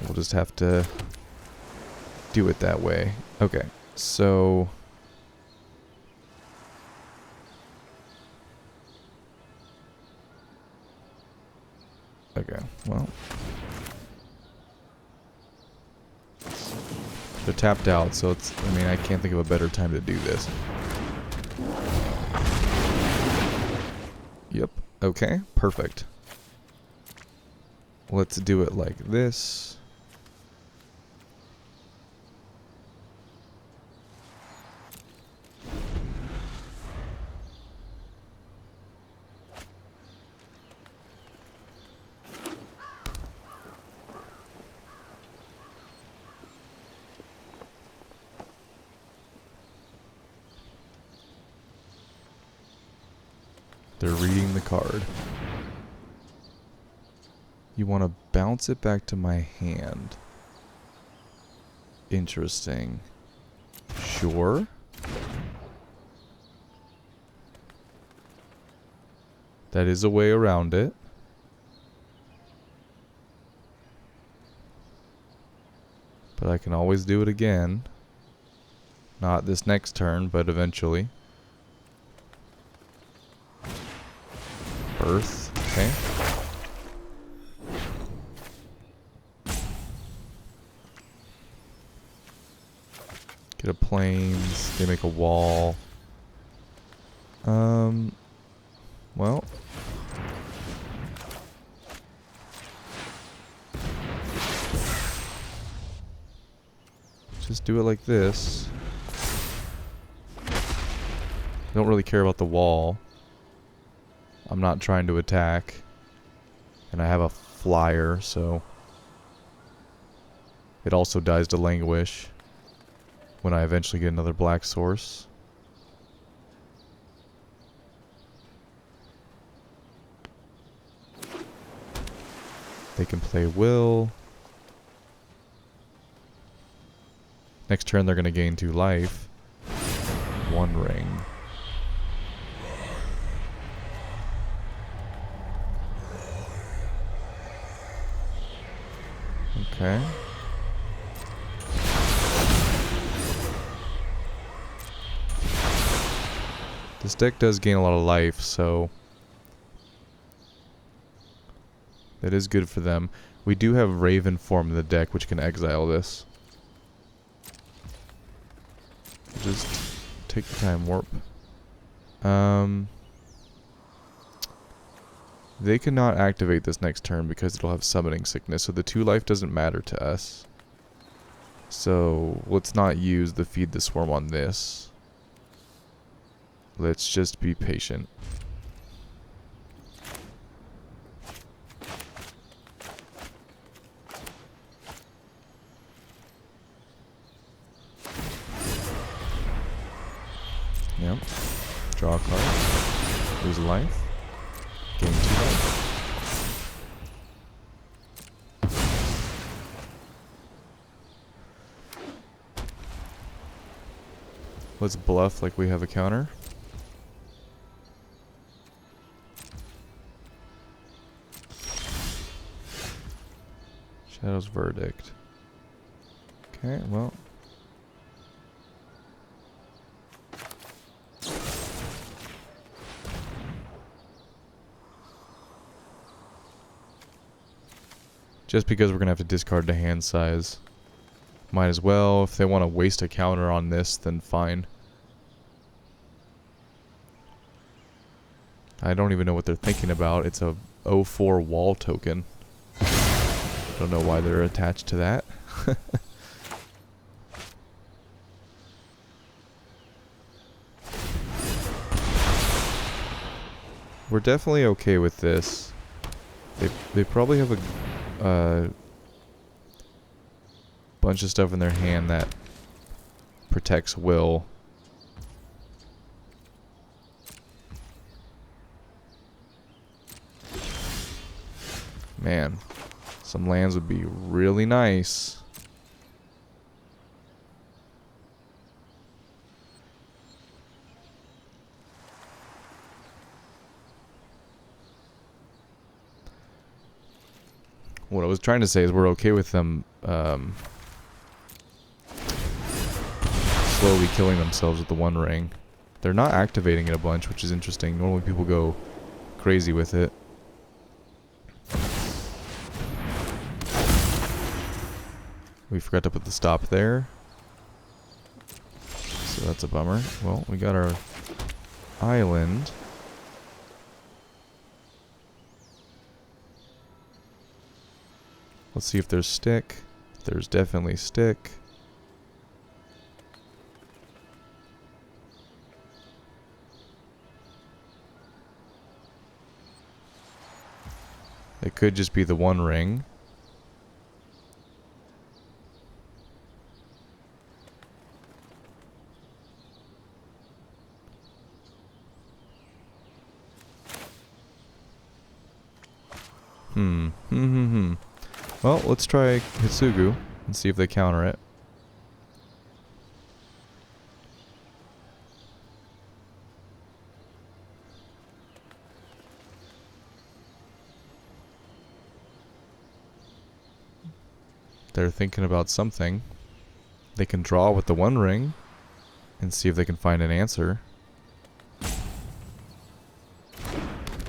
we'll just have to do it that way. Okay, so okay, well, they're tapped out, so it's, I mean, I can't think of a better time to do this. Yep, okay, perfect. Let's do it like this. They're reading the card. You want to bounce it back to my hand. Interesting. Sure. That is a way around it. But I can always do it again. Not this next turn, but eventually. Earth, okay. Get a plains, they make a wall. Well. Just do it like this. Don't really care about the wall. I'm not trying to attack. And I have a flyer, so it also dies to Languish when I eventually get another black source. They can play Will. Next turn they're going to gain 2 life. 1 ring. Okay. This deck does gain a lot of life, so that is good for them. We do have Raven form in the deck, which can exile this. Just take the time warp. They cannot activate this next turn because it'll have summoning sickness, so the 2 life doesn't matter to us. So let's not use the Feed the Swarm on this. Let's just be patient. Yep. Draw a card. Lose a life. Gain 2 life. Let's bluff like we have a counter. Shadow's Verdict. Okay, well. Just because we're going to have to discard the hand size. Might as well. If they want to waste a counter on this, then fine. I don't even know what they're thinking about. It's a 0/4 wall token. Don't know why they're attached to that. We're definitely okay with this. They probably have a bunch of stuff in their hand that protects Will. Man, some lands would be really nice. What I was trying to say is we're okay with them slowly killing themselves with the One Ring. They're not activating it a bunch, which is interesting. Normally people go crazy with it. We forgot to put the stop there. So that's a bummer. Well, we got our island. Let's see if there's stick. There's definitely stick. It could just be the One Ring. Well, let's try Hidetsugu and see if they counter it. They're thinking about something. They can draw with the One Ring and see if they can find an answer.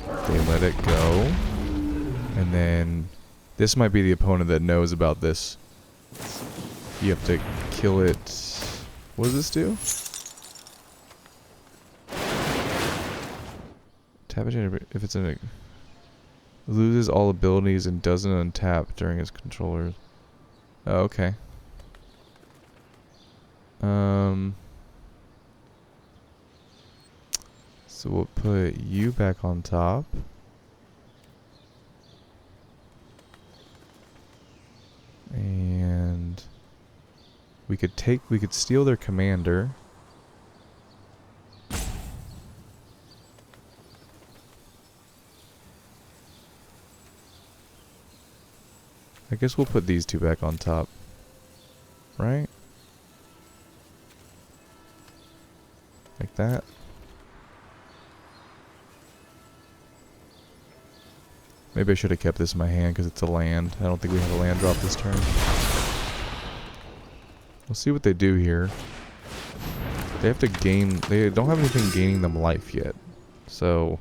They let it go. And then this might be the opponent that knows about this. You have to kill it. What does this do? Tap it if it's in a... Loses all abilities and doesn't untap during its controllers. Oh, okay. So we'll put you back on top. And we could steal their commander. I guess we'll put these two back on top. Right? Like that. Maybe I should have kept this in my hand because it's a land. I don't think we have a land drop this turn. We'll see what they do here. They have to gain... They don't have anything gaining them life yet. So...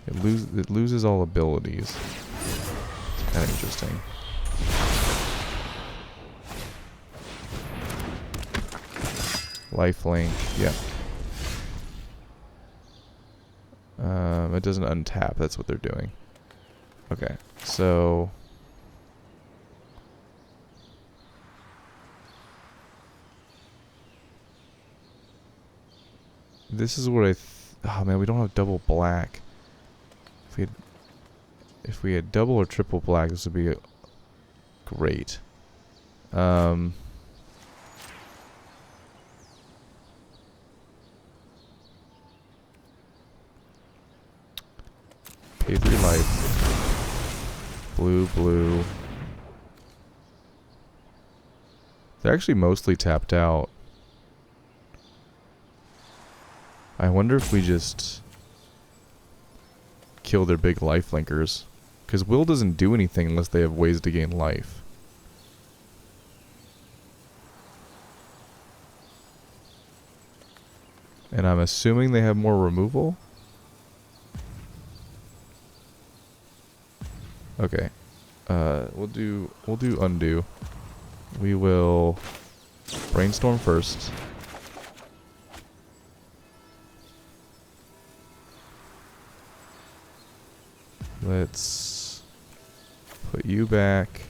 It loses all abilities. It's kind of interesting. Lifelink, yeah. It doesn't untap, that's what they're doing. Okay, so... This is what oh man, we don't have double black. If we had double or triple black, this would be great. Pay 3 life. Blue, blue. They're actually mostly tapped out. I wonder if we just kill their big life linkers. Because Will doesn't do anything unless they have ways to gain life. And I'm assuming they have more removal? Okay. We'll do undo. We will brainstorm first. Let's put you back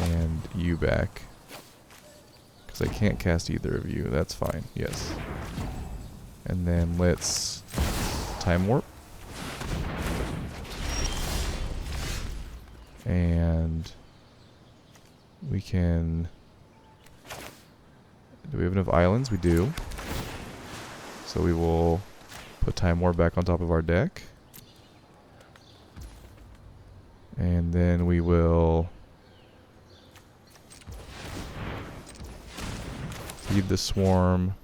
and you back. Because I can't cast either of you. That's fine. Yes. And then let's time warp. And we can... Do we have enough islands? We do. So we will put time warp back on top of our deck. And then we will feed the swarm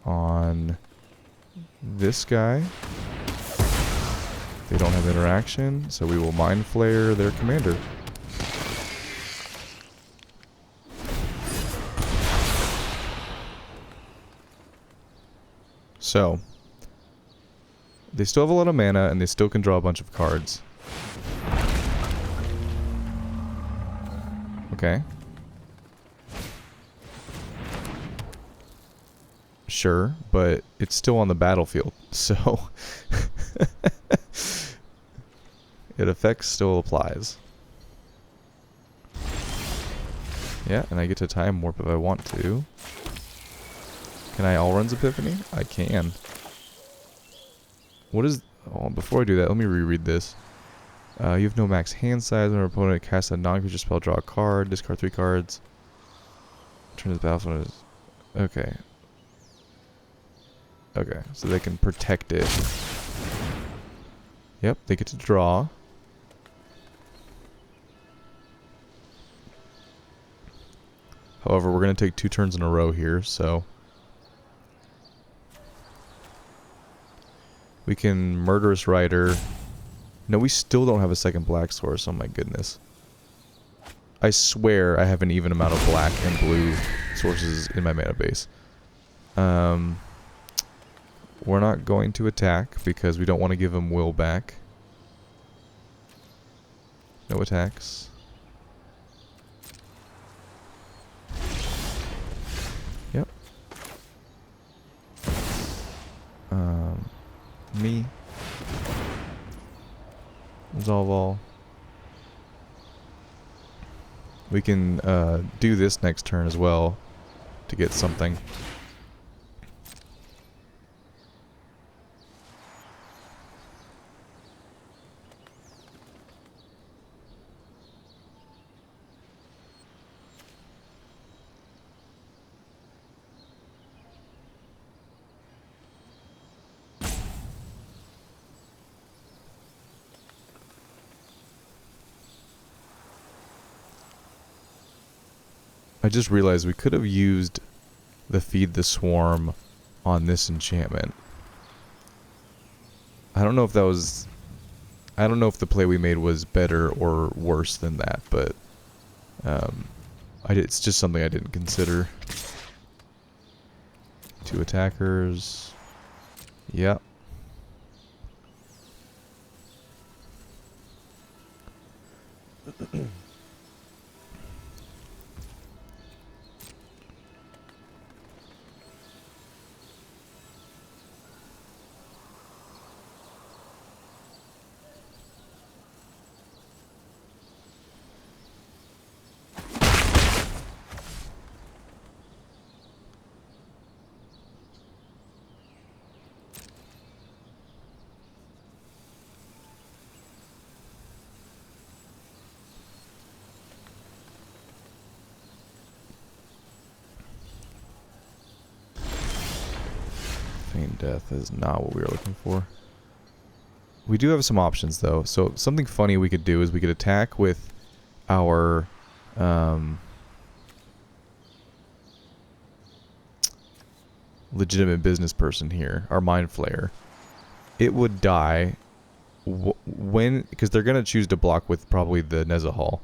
on this guy. They don't have interaction, so we will Mind Flayer their commander. So, they still have a lot of mana, and they still can draw a bunch of cards. Okay. Sure, but it's still on the battlefield, so it effects still applies. Yeah, and I get to time warp if I want to. Can I all runs Epiphany? I can. What is... Oh, before I do that, let me reread this. You have no max hand size when an opponent casts a non-creature spell, draw a card, discard 3 cards. Turn to the battlefield. Okay. Okay, so they can protect it. Yep, they get to draw. However, we're going to take 2 turns in a row here, so... We can Murderous Rider. No, we still don't have a second black source. Oh my goodness. I swear I have an even amount of black and blue sources in my mana base. We're not going to attack because we don't want to give him will back. No attacks. Yep. Me. Resolve all. We can do this next turn as well to get something. I just realized we could have used the Feed the Swarm on this enchantment. I don't know if that was... I don't know if the play we made was better or worse than that, but... it's just something I didn't consider. 2 attackers. Yep. Feign Death is not what we were looking for. We do have some options though. So something funny we could do is we could attack with our legitimate business person here, our Mind Flayer. It would die when, because they're gonna choose to block with probably the Nezahal.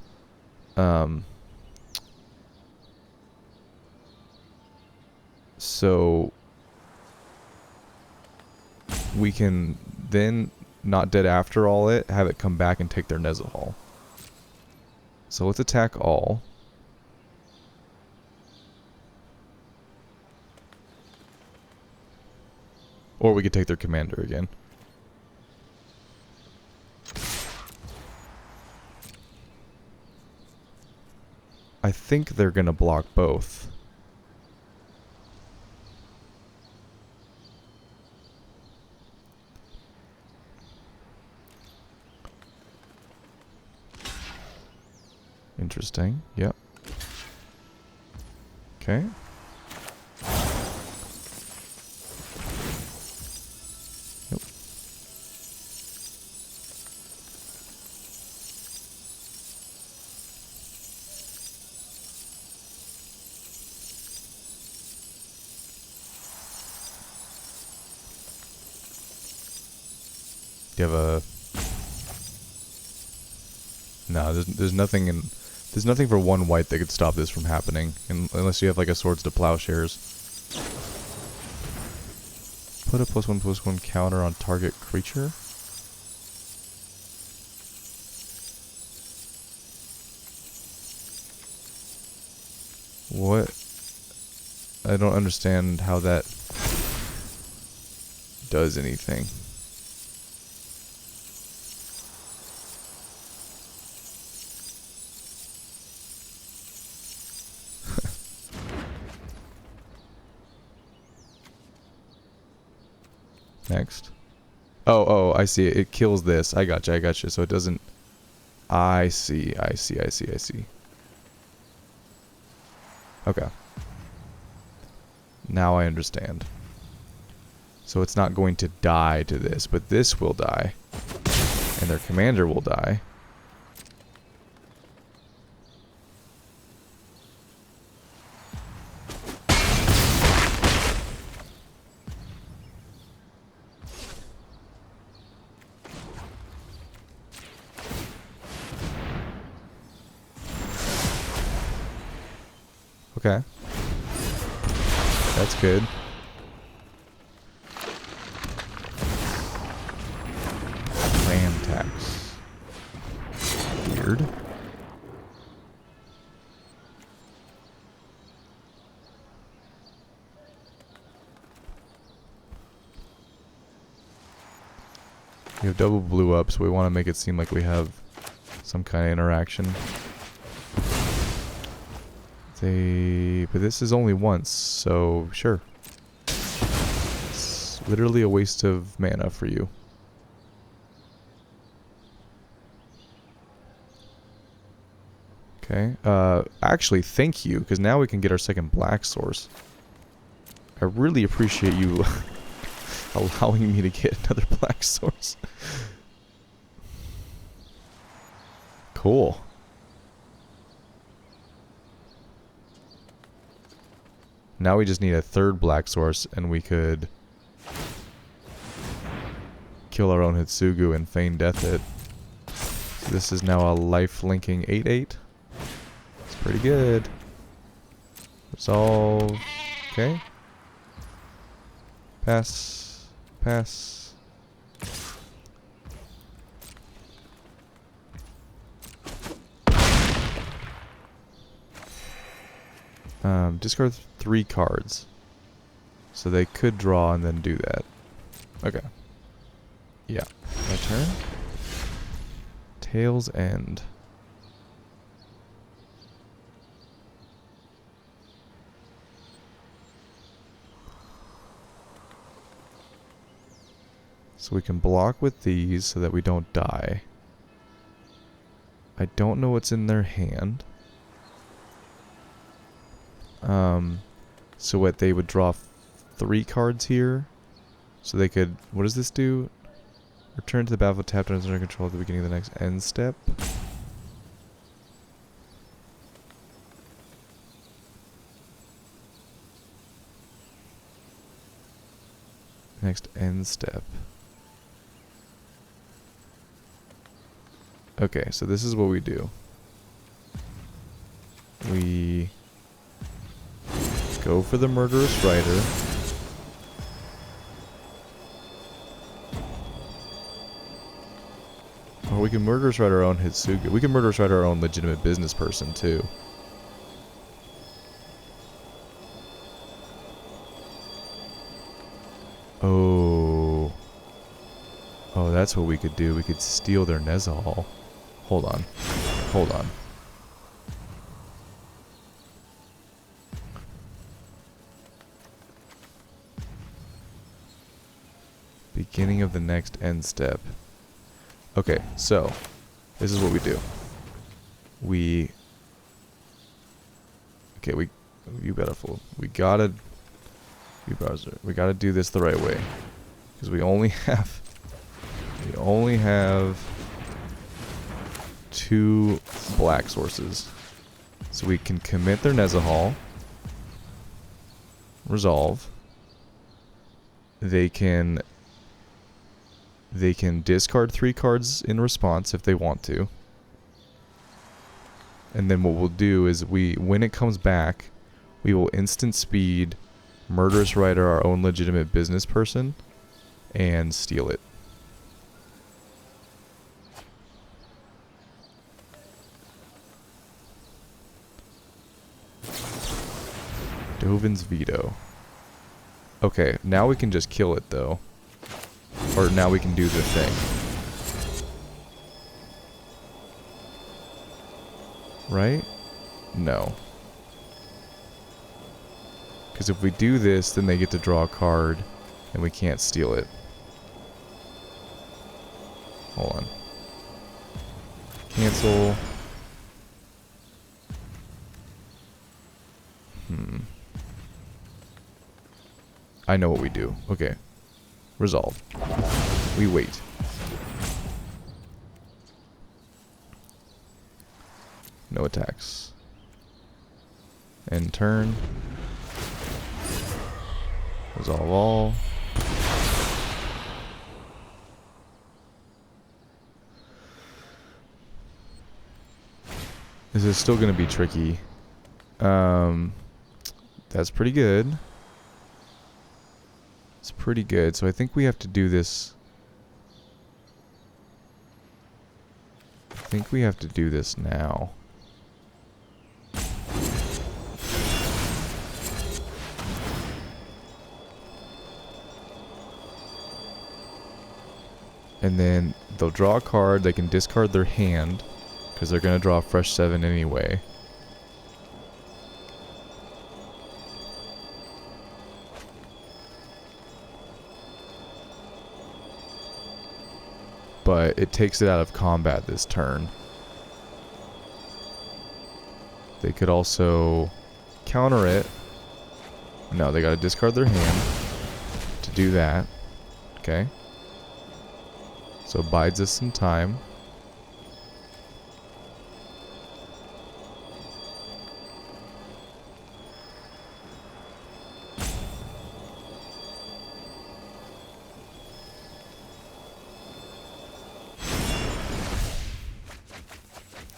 So we can then, not dead after all it, have it come back and take their Nezahal. So let's attack all. Or we could take their commander again. I think they're gonna block both. Interesting. Yep. Okay. Yep. Do you have a... No, there's nothing in... There's nothing for one white that could stop this from happening, unless you have like a Swords to Plowshares. Put a +1/+1 counter on target creature. What? I don't understand how that does anything. Next. Oh, I see. It kills this. I gotcha. So it doesn't... I see. Okay. Now I understand. So it's not going to die to this, but this will die. And their commander will die. Okay. That's good. Land tax. Weird. We have double blue up, so we want to make it seem like we have some kind of interaction. But this is only once, so sure. It's literally a waste of mana for you. Okay. Actually, thank you, because now we can get our second black source. I really appreciate you allowing me to get another black source. Cool. Now we just need a third black source, and we could kill our own Hidetsugu and Feign Death it. So this is now a life-linking 8/8. It's pretty good. Resolve. Okay. Pass. Pass. Discard 3 cards. So they could draw and then do that. Okay. Yeah. My turn. Tail's End. So we can block with these so that we don't die. I don't know what's in their hand. So what, they would draw 3 cards here, So they could... What does this do? Return to the battlefield tapped under control at the beginning of the next end step. Next end step. Okay, so this is what we do. We go for the Murderous Rider. Or we can Murderous Rider our own Hidetsugu. We can Murderous Rider our own legitimate business person too. Oh. Oh, that's what we could do. We could steal their Nezahal. Hold on. Hold on. Beginning of the next end step. Okay, so this is what we do. You beautiful. We gotta do this the right way, because we only have 2 black sources, so we can commit their Nezahal, resolve. They can discard 3 cards in response if they want to. And then what we'll do is when it comes back, we will instant speed Murderous Rider our own legitimate business person and steal it. Dovin's Veto. Okay, now we can just kill it though. Or now we can do the thing. Right? No. Because if we do this, then they get to draw a card, and we can't steal it. Hold on. Cancel. I know what we do. Okay. Resolve. We wait. No attacks. End turn. Resolve all. This is still going to be tricky. That's pretty good. It's pretty good. So I think we have to do this. I think we have to do this now. And then they'll draw a card. They can discard their hand because they're going to draw a fresh 7 anyway. But it takes it out of combat this turn. They could also counter it. No, they got to discard their hand to do that. Okay. So it bides us some time.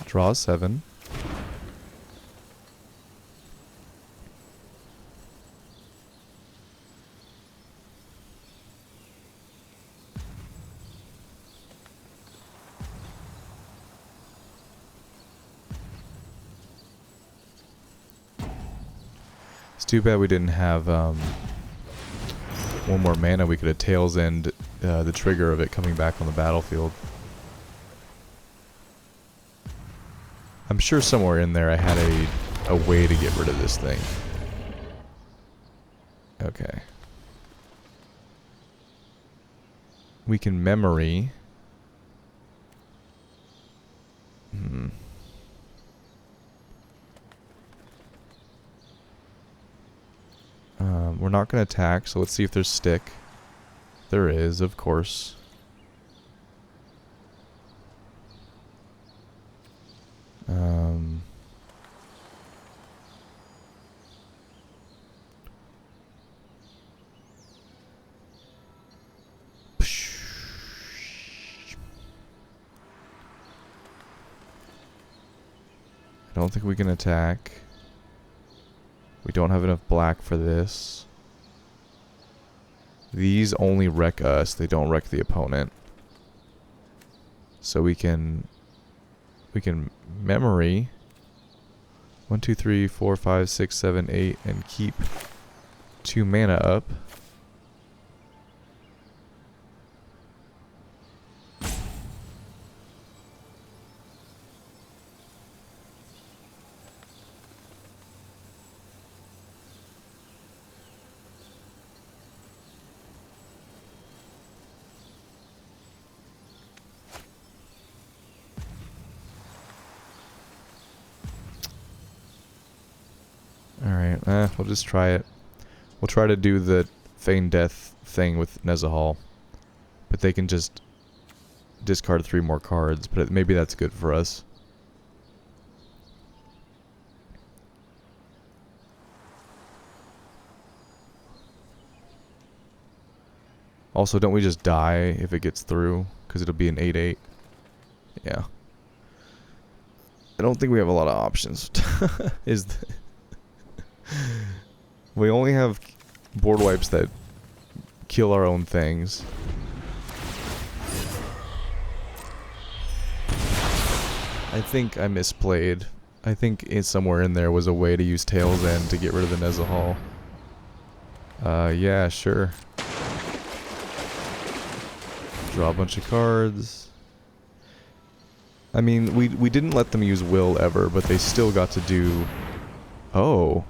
Draw a 7. It's too bad we didn't have one more mana. We could have Tails End the trigger of it coming back on the battlefield. I'm sure somewhere in there I had a way to get rid of this thing. Okay. We can memory. We're not going to attack, so let's see if there's stick. there is, of course. I don't think we can attack. We don't have enough black for this. These only wreck us, they don't wreck the opponent. So we can memory 1, 2, 3, 4, 5, 6, 7, 8 and keep 2 mana up. Alright, we'll just try it. We'll try to do the Feign Death thing with Nezahal. But they can just discard 3 more cards, but maybe that's good for us. Also, don't we just die if it gets through? Because it'll be an 8/8. Yeah. I don't think we have a lot of options. We only have board wipes that kill our own things. I think I misplayed. I think somewhere in there was a way to use Tail's End to get rid of the Nezahal. Yeah, sure. Draw a bunch of cards. I mean, we didn't let them use Will ever, but they still got to do... Oh.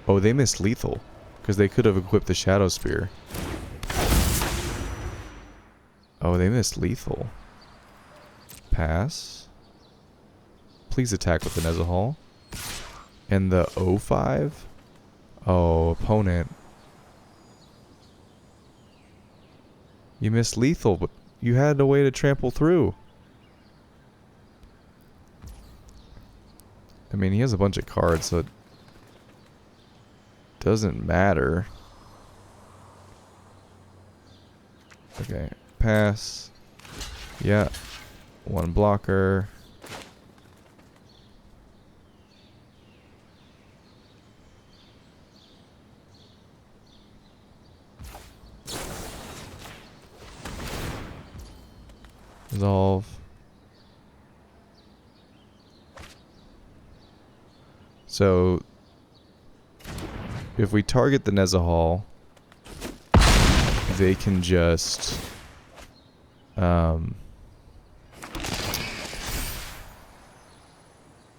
Oh, they missed lethal. Because they could have equipped the Shadow Spear. Oh, they missed lethal. Pass. Please attack with the Nezahal. And the O5? Oh, opponent. You missed lethal, but you had a way to trample through. I mean, he has a bunch of cards, so it doesn't matter. Okay, pass. Yeah. 1 blocker. Resolve. So, if we target the Nezahal, they can just...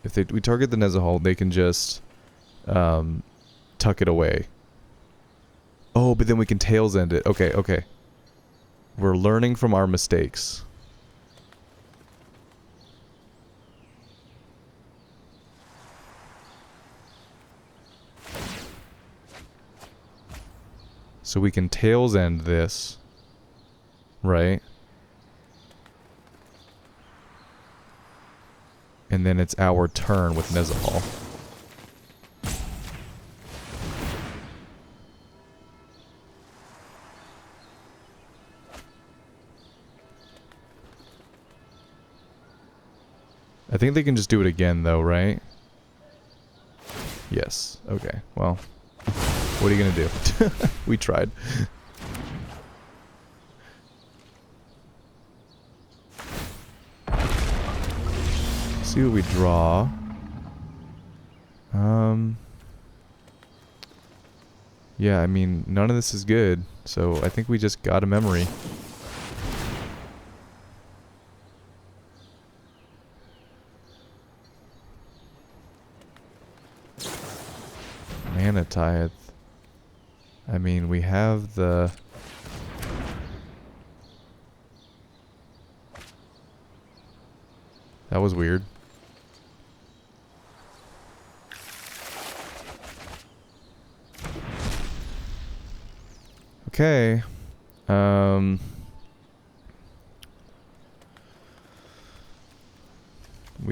if we target the Nezahal, they can just tuck it away. Oh, but then we can Tails End it. Okay, okay. We're learning from our mistakes. So we can Tails End this, right? And then it's our turn with Nezahal. I think they can just do it again though, right? Yes. Okay, well... What are you gonna do? We tried. See what we draw. Yeah, I mean, none of this is good, so I think we just got a memory. Mana Tithe. I mean, we have the... That was weird. Okay. We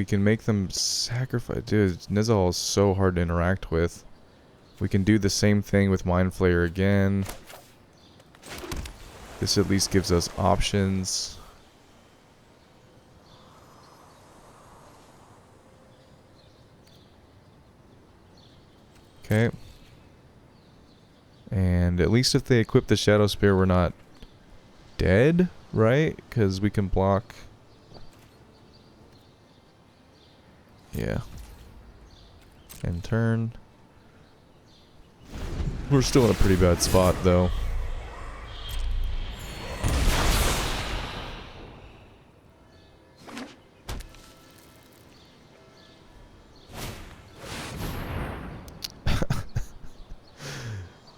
can make them sacrifice. Dude, Nizal is so hard to interact with. We can do the same thing with Mind Flayer again. This at least gives us options. Okay. And at least if they equip the Shadow Spear, we're not dead, right? Because we can block. Yeah. And turn. We're still in a pretty bad spot, though.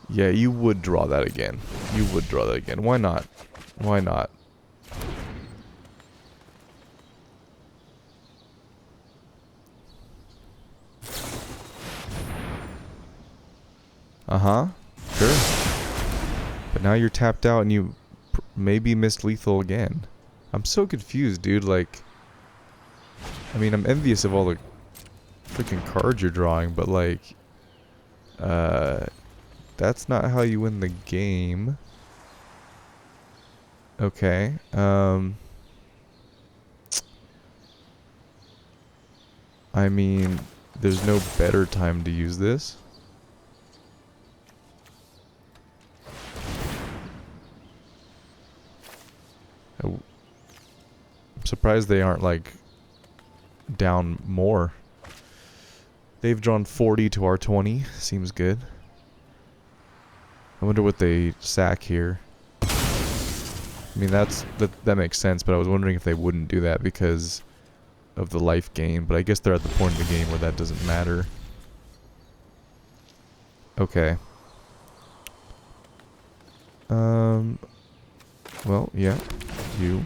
Yeah, you would draw that again. You would draw that again. Why not? Why not? Uh-huh. Sure. But now you're tapped out and you maybe missed lethal again. I'm so confused, dude. Like, I mean, I'm envious of all the freaking cards you're drawing, but like, that's not how you win the game. Okay. I mean, there's no better time to use this. I'm surprised they aren't like down more. They've drawn 40 to our 20. Seems good. I wonder what they sack here. I mean, that makes sense, but I was wondering if they wouldn't do that because of the life gain, but I guess they're at the point in the game where that doesn't matter. Okay. Well, yeah. You.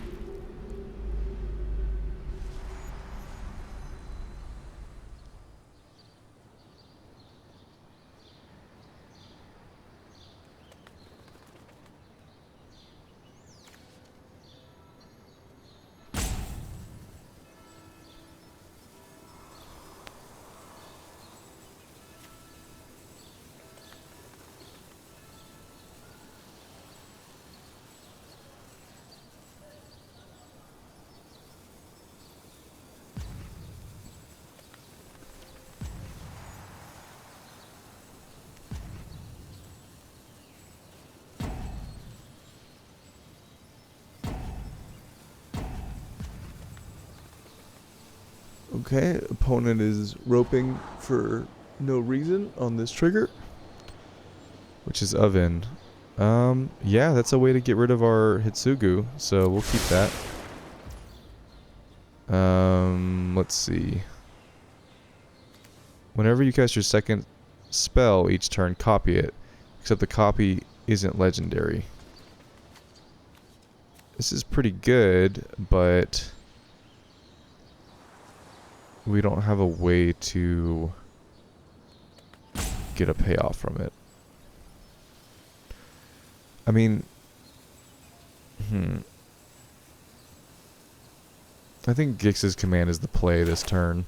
Okay, opponent is roping for no reason on this trigger, which is Oven. Yeah, that's a way to get rid of our Hidetsugu, so we'll keep that. Let's see. Whenever you cast your second spell each turn, copy it, except the copy isn't legendary. This is pretty good, but we don't have a way to get a payoff from it. I mean, I think Gix's command is the play this turn.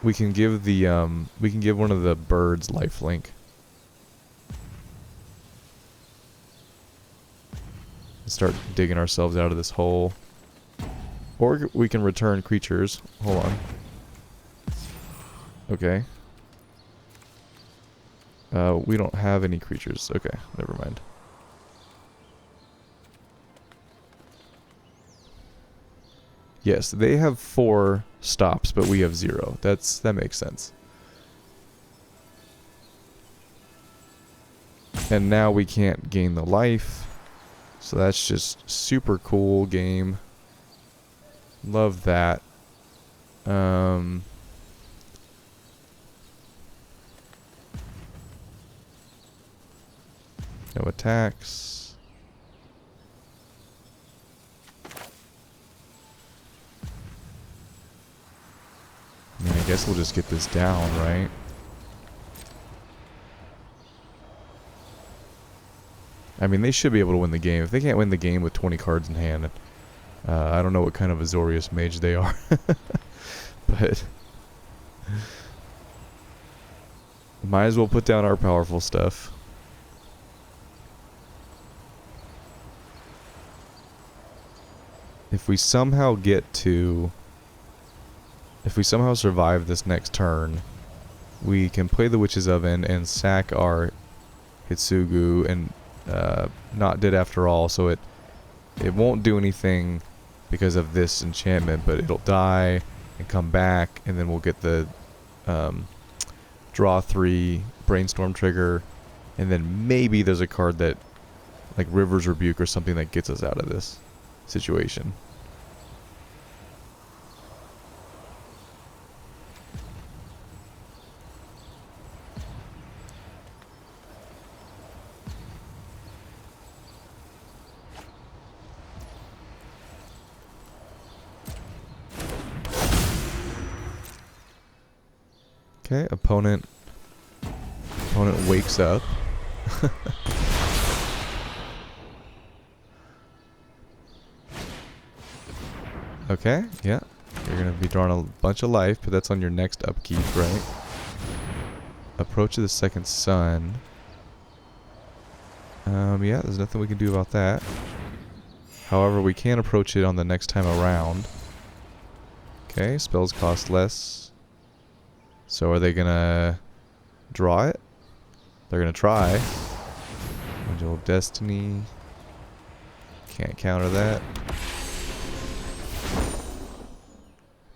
We can give the one of the birds lifelink. Start digging ourselves out of this hole. Or we can return creatures. Hold on. Okay. We don't have any creatures. Okay, never mind. Yes, they have 4 stops, but we have 0. That makes sense. And now we can't gain the life. So that's just super cool game. Love that. No attacks. I mean, I guess we'll just get this down, right? I mean, they should be able to win the game. If they can't win the game with 20 cards in hand, I don't know what kind of Azorius mage they are. But might as well put down our powerful stuff. If we somehow survive this next turn, we can play the Witch's Oven and sack our Hidetsugu and not dead after all, so it won't do anything because of this enchantment, but it'll die and come back, and then we'll get the draw 3 Brainstorm trigger, and then maybe there's a card that, like River's Rebuke or something, that gets us out of this situation. Okay, opponent wakes up. Okay, yeah. You're gonna be drawing a bunch of life, but that's on your next upkeep, right? Approach of the Second Sun. Yeah, there's nothing we can do about that. However, we can approach it on the next time around. Okay, spells cost less. So are they gonna draw it? They're gonna try. Angel of Destiny. Can't counter that.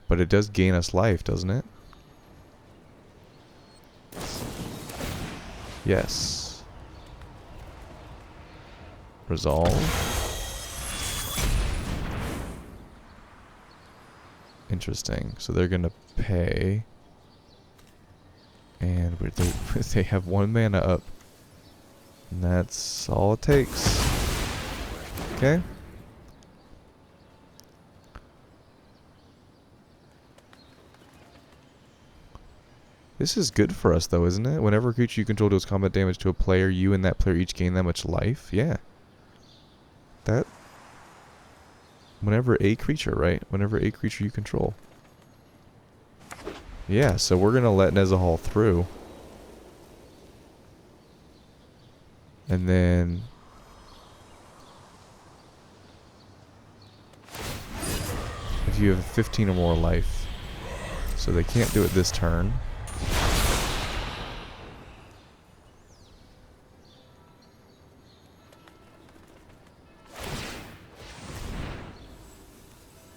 But it does gain us life, doesn't it? Yes. Resolve. Interesting. So they're gonna pay. And they have 1 mana up. And that's all it takes. Okay. This is good for us though, isn't it? Whenever a creature you control deals combat damage to a player, you and that player each gain that much life. Yeah. That... Whenever a creature, right? Whenever a creature you control. Yeah, so we're gonna let Nezahal through. And then... if you have 15 or more life. So they can't do it this turn.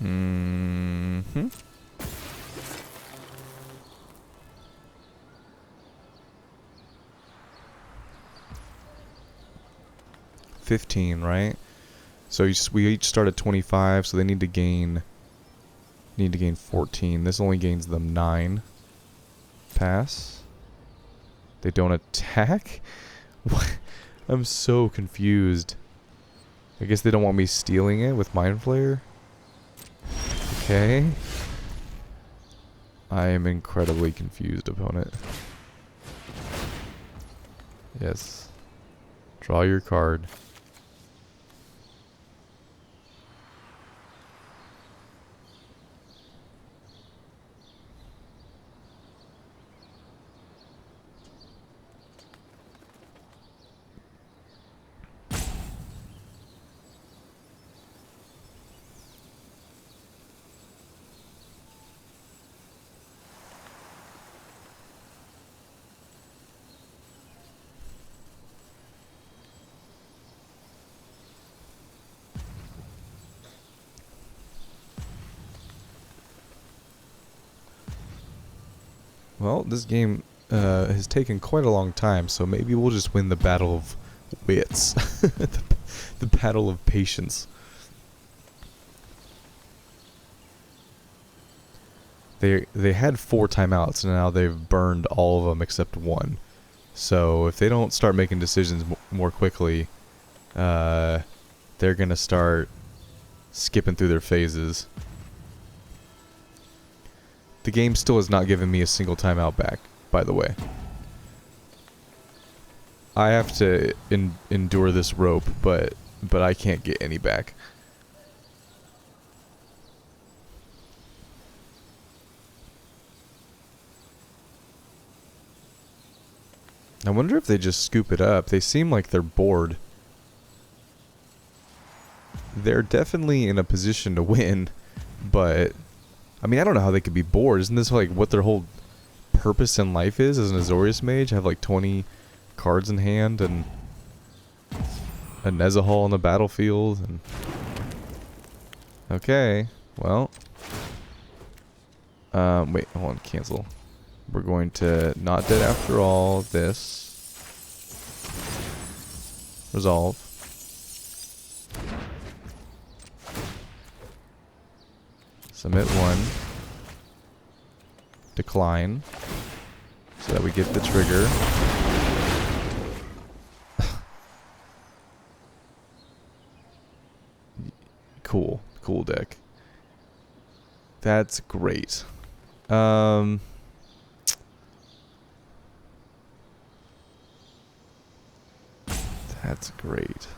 Mm-hmm. $15, right? So we each start at 25, so they need to gain 14. This only gains them 9. Pass. They don't attack? What? I'm so confused. I guess they don't want me stealing it with Mind Flayer? Okay. I am incredibly confused, opponent. Yes. Draw your card. Well, this game has taken quite a long time, so maybe we'll just win the battle of wits. the battle of patience. They had 4 timeouts, and now they've burned all of them except 1. So if they don't start making decisions more quickly, they're going to start skipping through their phases. The game still has not given me a single timeout back, by the way. I have to endure this rope, but I can't get any back. I wonder if they just scoop it up. They seem like they're bored. They're definitely in a position to win, but I mean, I don't know how they could be bored. Isn't this like what their whole purpose in life is as an Azorius mage? Have like 20 cards in hand and a Nezahal on the battlefield. And okay, well, wait, hold on, cancel. We're going to not dead after all. This resolve. Submit 1. Decline. So that we get the trigger. Cool. Cool deck. That's great. That's great.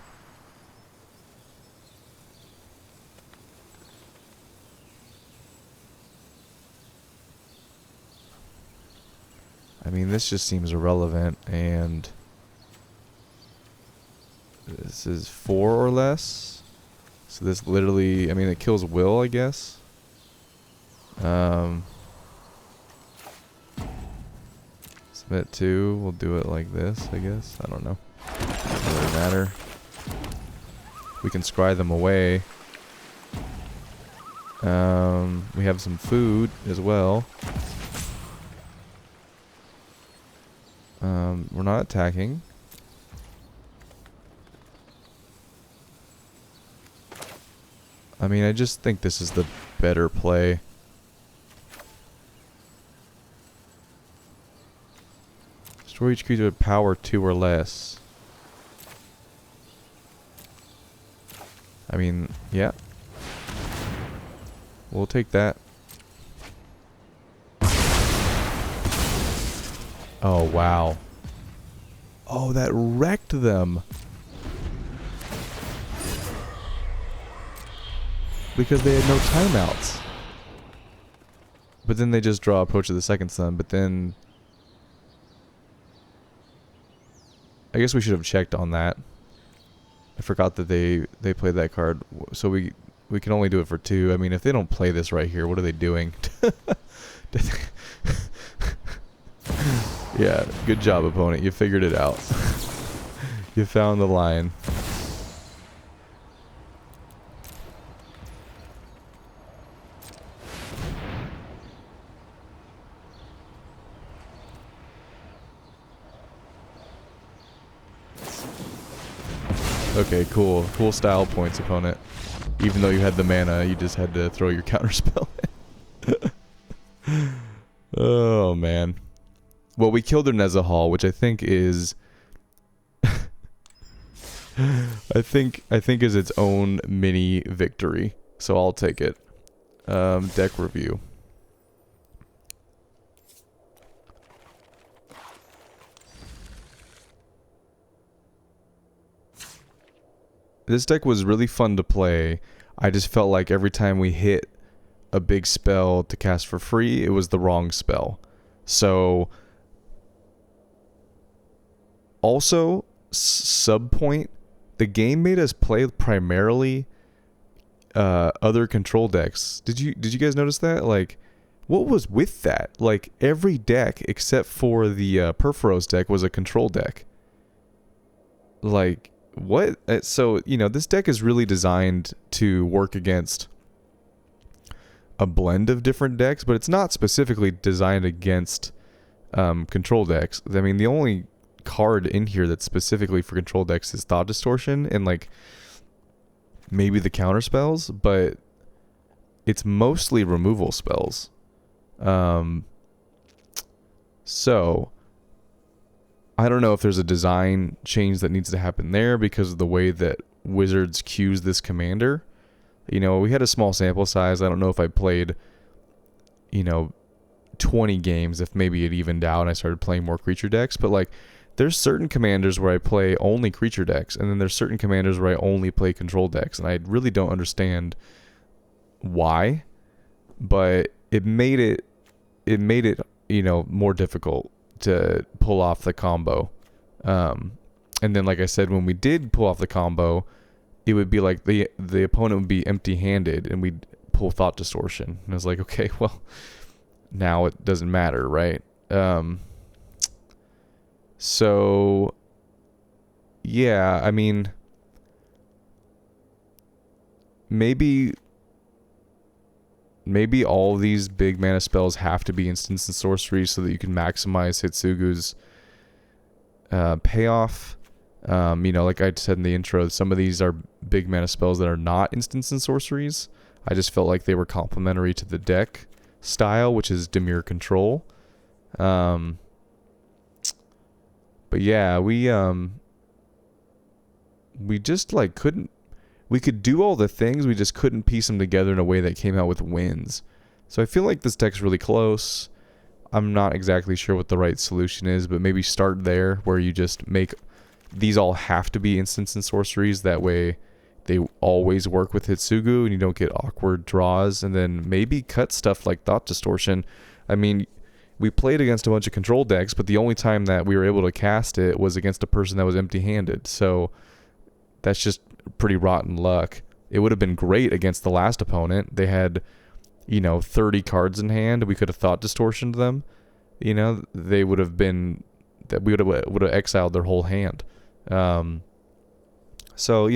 I mean, this just seems irrelevant, and this is 4 or less. So this literally, I mean, it kills Will, I guess. Submit 2, we'll do it like this, I guess. I don't know. Doesn't really matter. We can scry them away. We have some food as well. We're not attacking. I mean, I just think this is the better play. Destroy each creature with power 2 or less. I mean, yeah. We'll take that. Oh, wow. Oh, that wrecked them. Because they had no timeouts. But then they just draw Approach of the Second Sun, but then I guess we should have checked on that. I forgot that they played that card. So we can only do it for 2. I mean, if they don't play this right here, what are they doing? Yeah, good job, opponent. You figured it out. You found the line. Okay, cool. Cool style points, opponent. Even though you had the mana, you just had to throw your counterspell in. Oh, man. Well, we killed their Nezahal, which I think is... I think is its own mini victory. So I'll take it. Deck review. This deck was really fun to play. I just felt like every time we hit a big spell to cast for free, it was the wrong spell. So, also, subpoint, the game made us play primarily other control decks. Did you guys notice that? Like, what was with that? Like, every deck except for the Perforos deck was a control deck. Like, what? So, you know, this deck is really designed to work against a blend of different decks, but it's not specifically designed against control decks. I mean, the only card in here that's specifically for control decks is Thought Distortion and, like, maybe the counter spells, but it's mostly removal spells. So I don't know if there's a design change that needs to happen there because of the way that Wizards queues this commander. You know, we had a small sample size. I don't know if I played, you know, 20 games, if maybe it evened out and I started playing more creature decks. But, like, there's certain commanders where I play only creature decks, and then there's certain commanders where I only play control decks, and I really don't understand why, but it made it more difficult to pull off the combo. And then, like I said, when we did pull off the combo, it would be like the opponent would be empty-handed, and we'd pull Thought Distortion. And I was like, okay, well, now it doesn't matter, right? So, yeah, I mean, maybe all these big mana spells have to be instants and sorceries so that you can maximize Hidetsugu's payoff. Like I said in the intro, some of these are big mana spells that are not instants and sorceries. I just felt like they were complementary to the deck style, which is Dimir Control. But yeah, we just like couldn't. We could do all the things, we just couldn't piece them together in a way that came out with wins. So I feel like this deck's really close. I'm not exactly sure what the right solution is, but maybe start there where you just make these all have to be instants and sorceries. That way they always work with Hidetsugu and you don't get awkward draws. And then maybe cut stuff like Thought Distortion. I mean, we played against a bunch of control decks, but the only time that we were able to cast it was against a person that was empty-handed. So that's just pretty rotten luck. It would have been great against the last opponent. They had, 30 cards in hand. We could have Thought Distortioned them. They would have been, that we would have exiled their whole hand. So,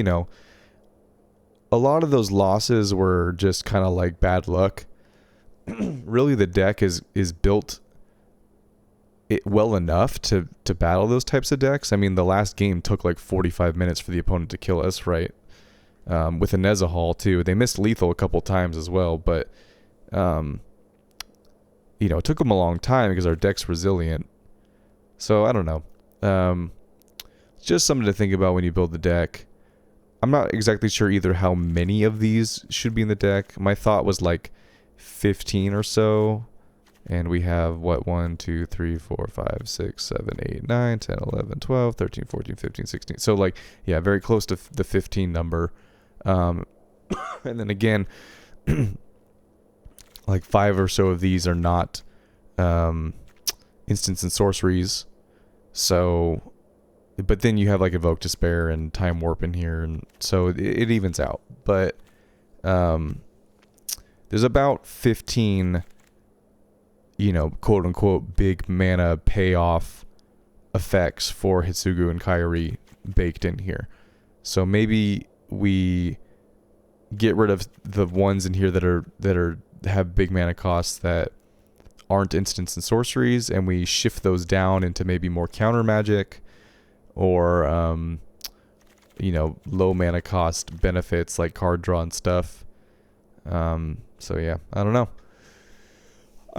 a lot of those losses were just kind of like bad luck. Really, the deck is built well enough to battle those types of decks. I mean, the last game took like 45 minutes for the opponent to kill us, right? With a Nezahal too. They missed lethal a couple times as well, but it took them a long time because our deck's resilient. So I don't know. It's just something to think about when you build the deck. I'm not exactly sure either how many of these should be in the deck. My thought was like 15 or so. And we have, 1, 2, 3, 4, 5, 6, 7, 8, 9, 10, 11, 12, 13, 14, 15, 16. So, like, yeah, very close to the 15 number. And then again, like 5 or so of these are not instants and sorceries. So, but then you have like Evoke Despair and Time Warp in here. And so it evens out. But there's about 15... quote unquote big mana payoff effects for Hidetsugu and Kairi baked in here. So maybe we get rid of the ones in here that have big mana costs that aren't instants and sorceries, and we shift those down into maybe more counter magic or low mana cost benefits like card draw and stuff. So yeah, I don't know.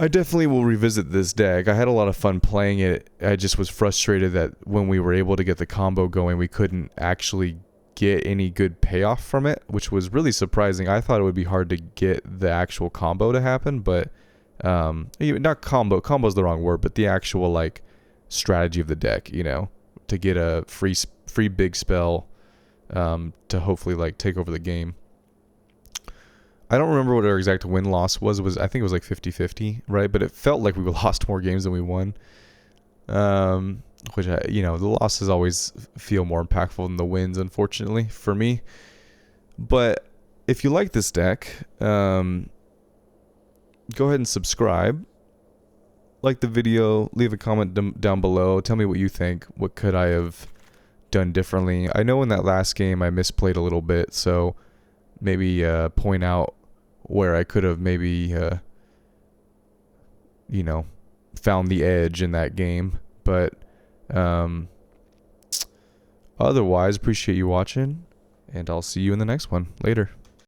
I definitely will revisit this deck. I had a lot of fun playing it. I just was frustrated that when we were able to get the combo going, we couldn't actually get any good payoff from it, which was really surprising. I thought it would be hard to get the actual combo to happen, but not combo's the wrong word, but the actual like strategy of the deck, to get a free big spell to hopefully like take over the game. I don't remember what our exact win-loss was. I think it was like 50-50, right? But it felt like we lost more games than we won. Which, the losses always feel more impactful than the wins, unfortunately, for me. But if you like this deck, go ahead and subscribe. Like the video, leave a comment down below. Tell me what you think. What could I have done differently? I know in that last game I misplayed a little bit, so maybe point out where I could have maybe, found the edge in that game. But otherwise, appreciate you watching, and I'll see you in the next one. Later.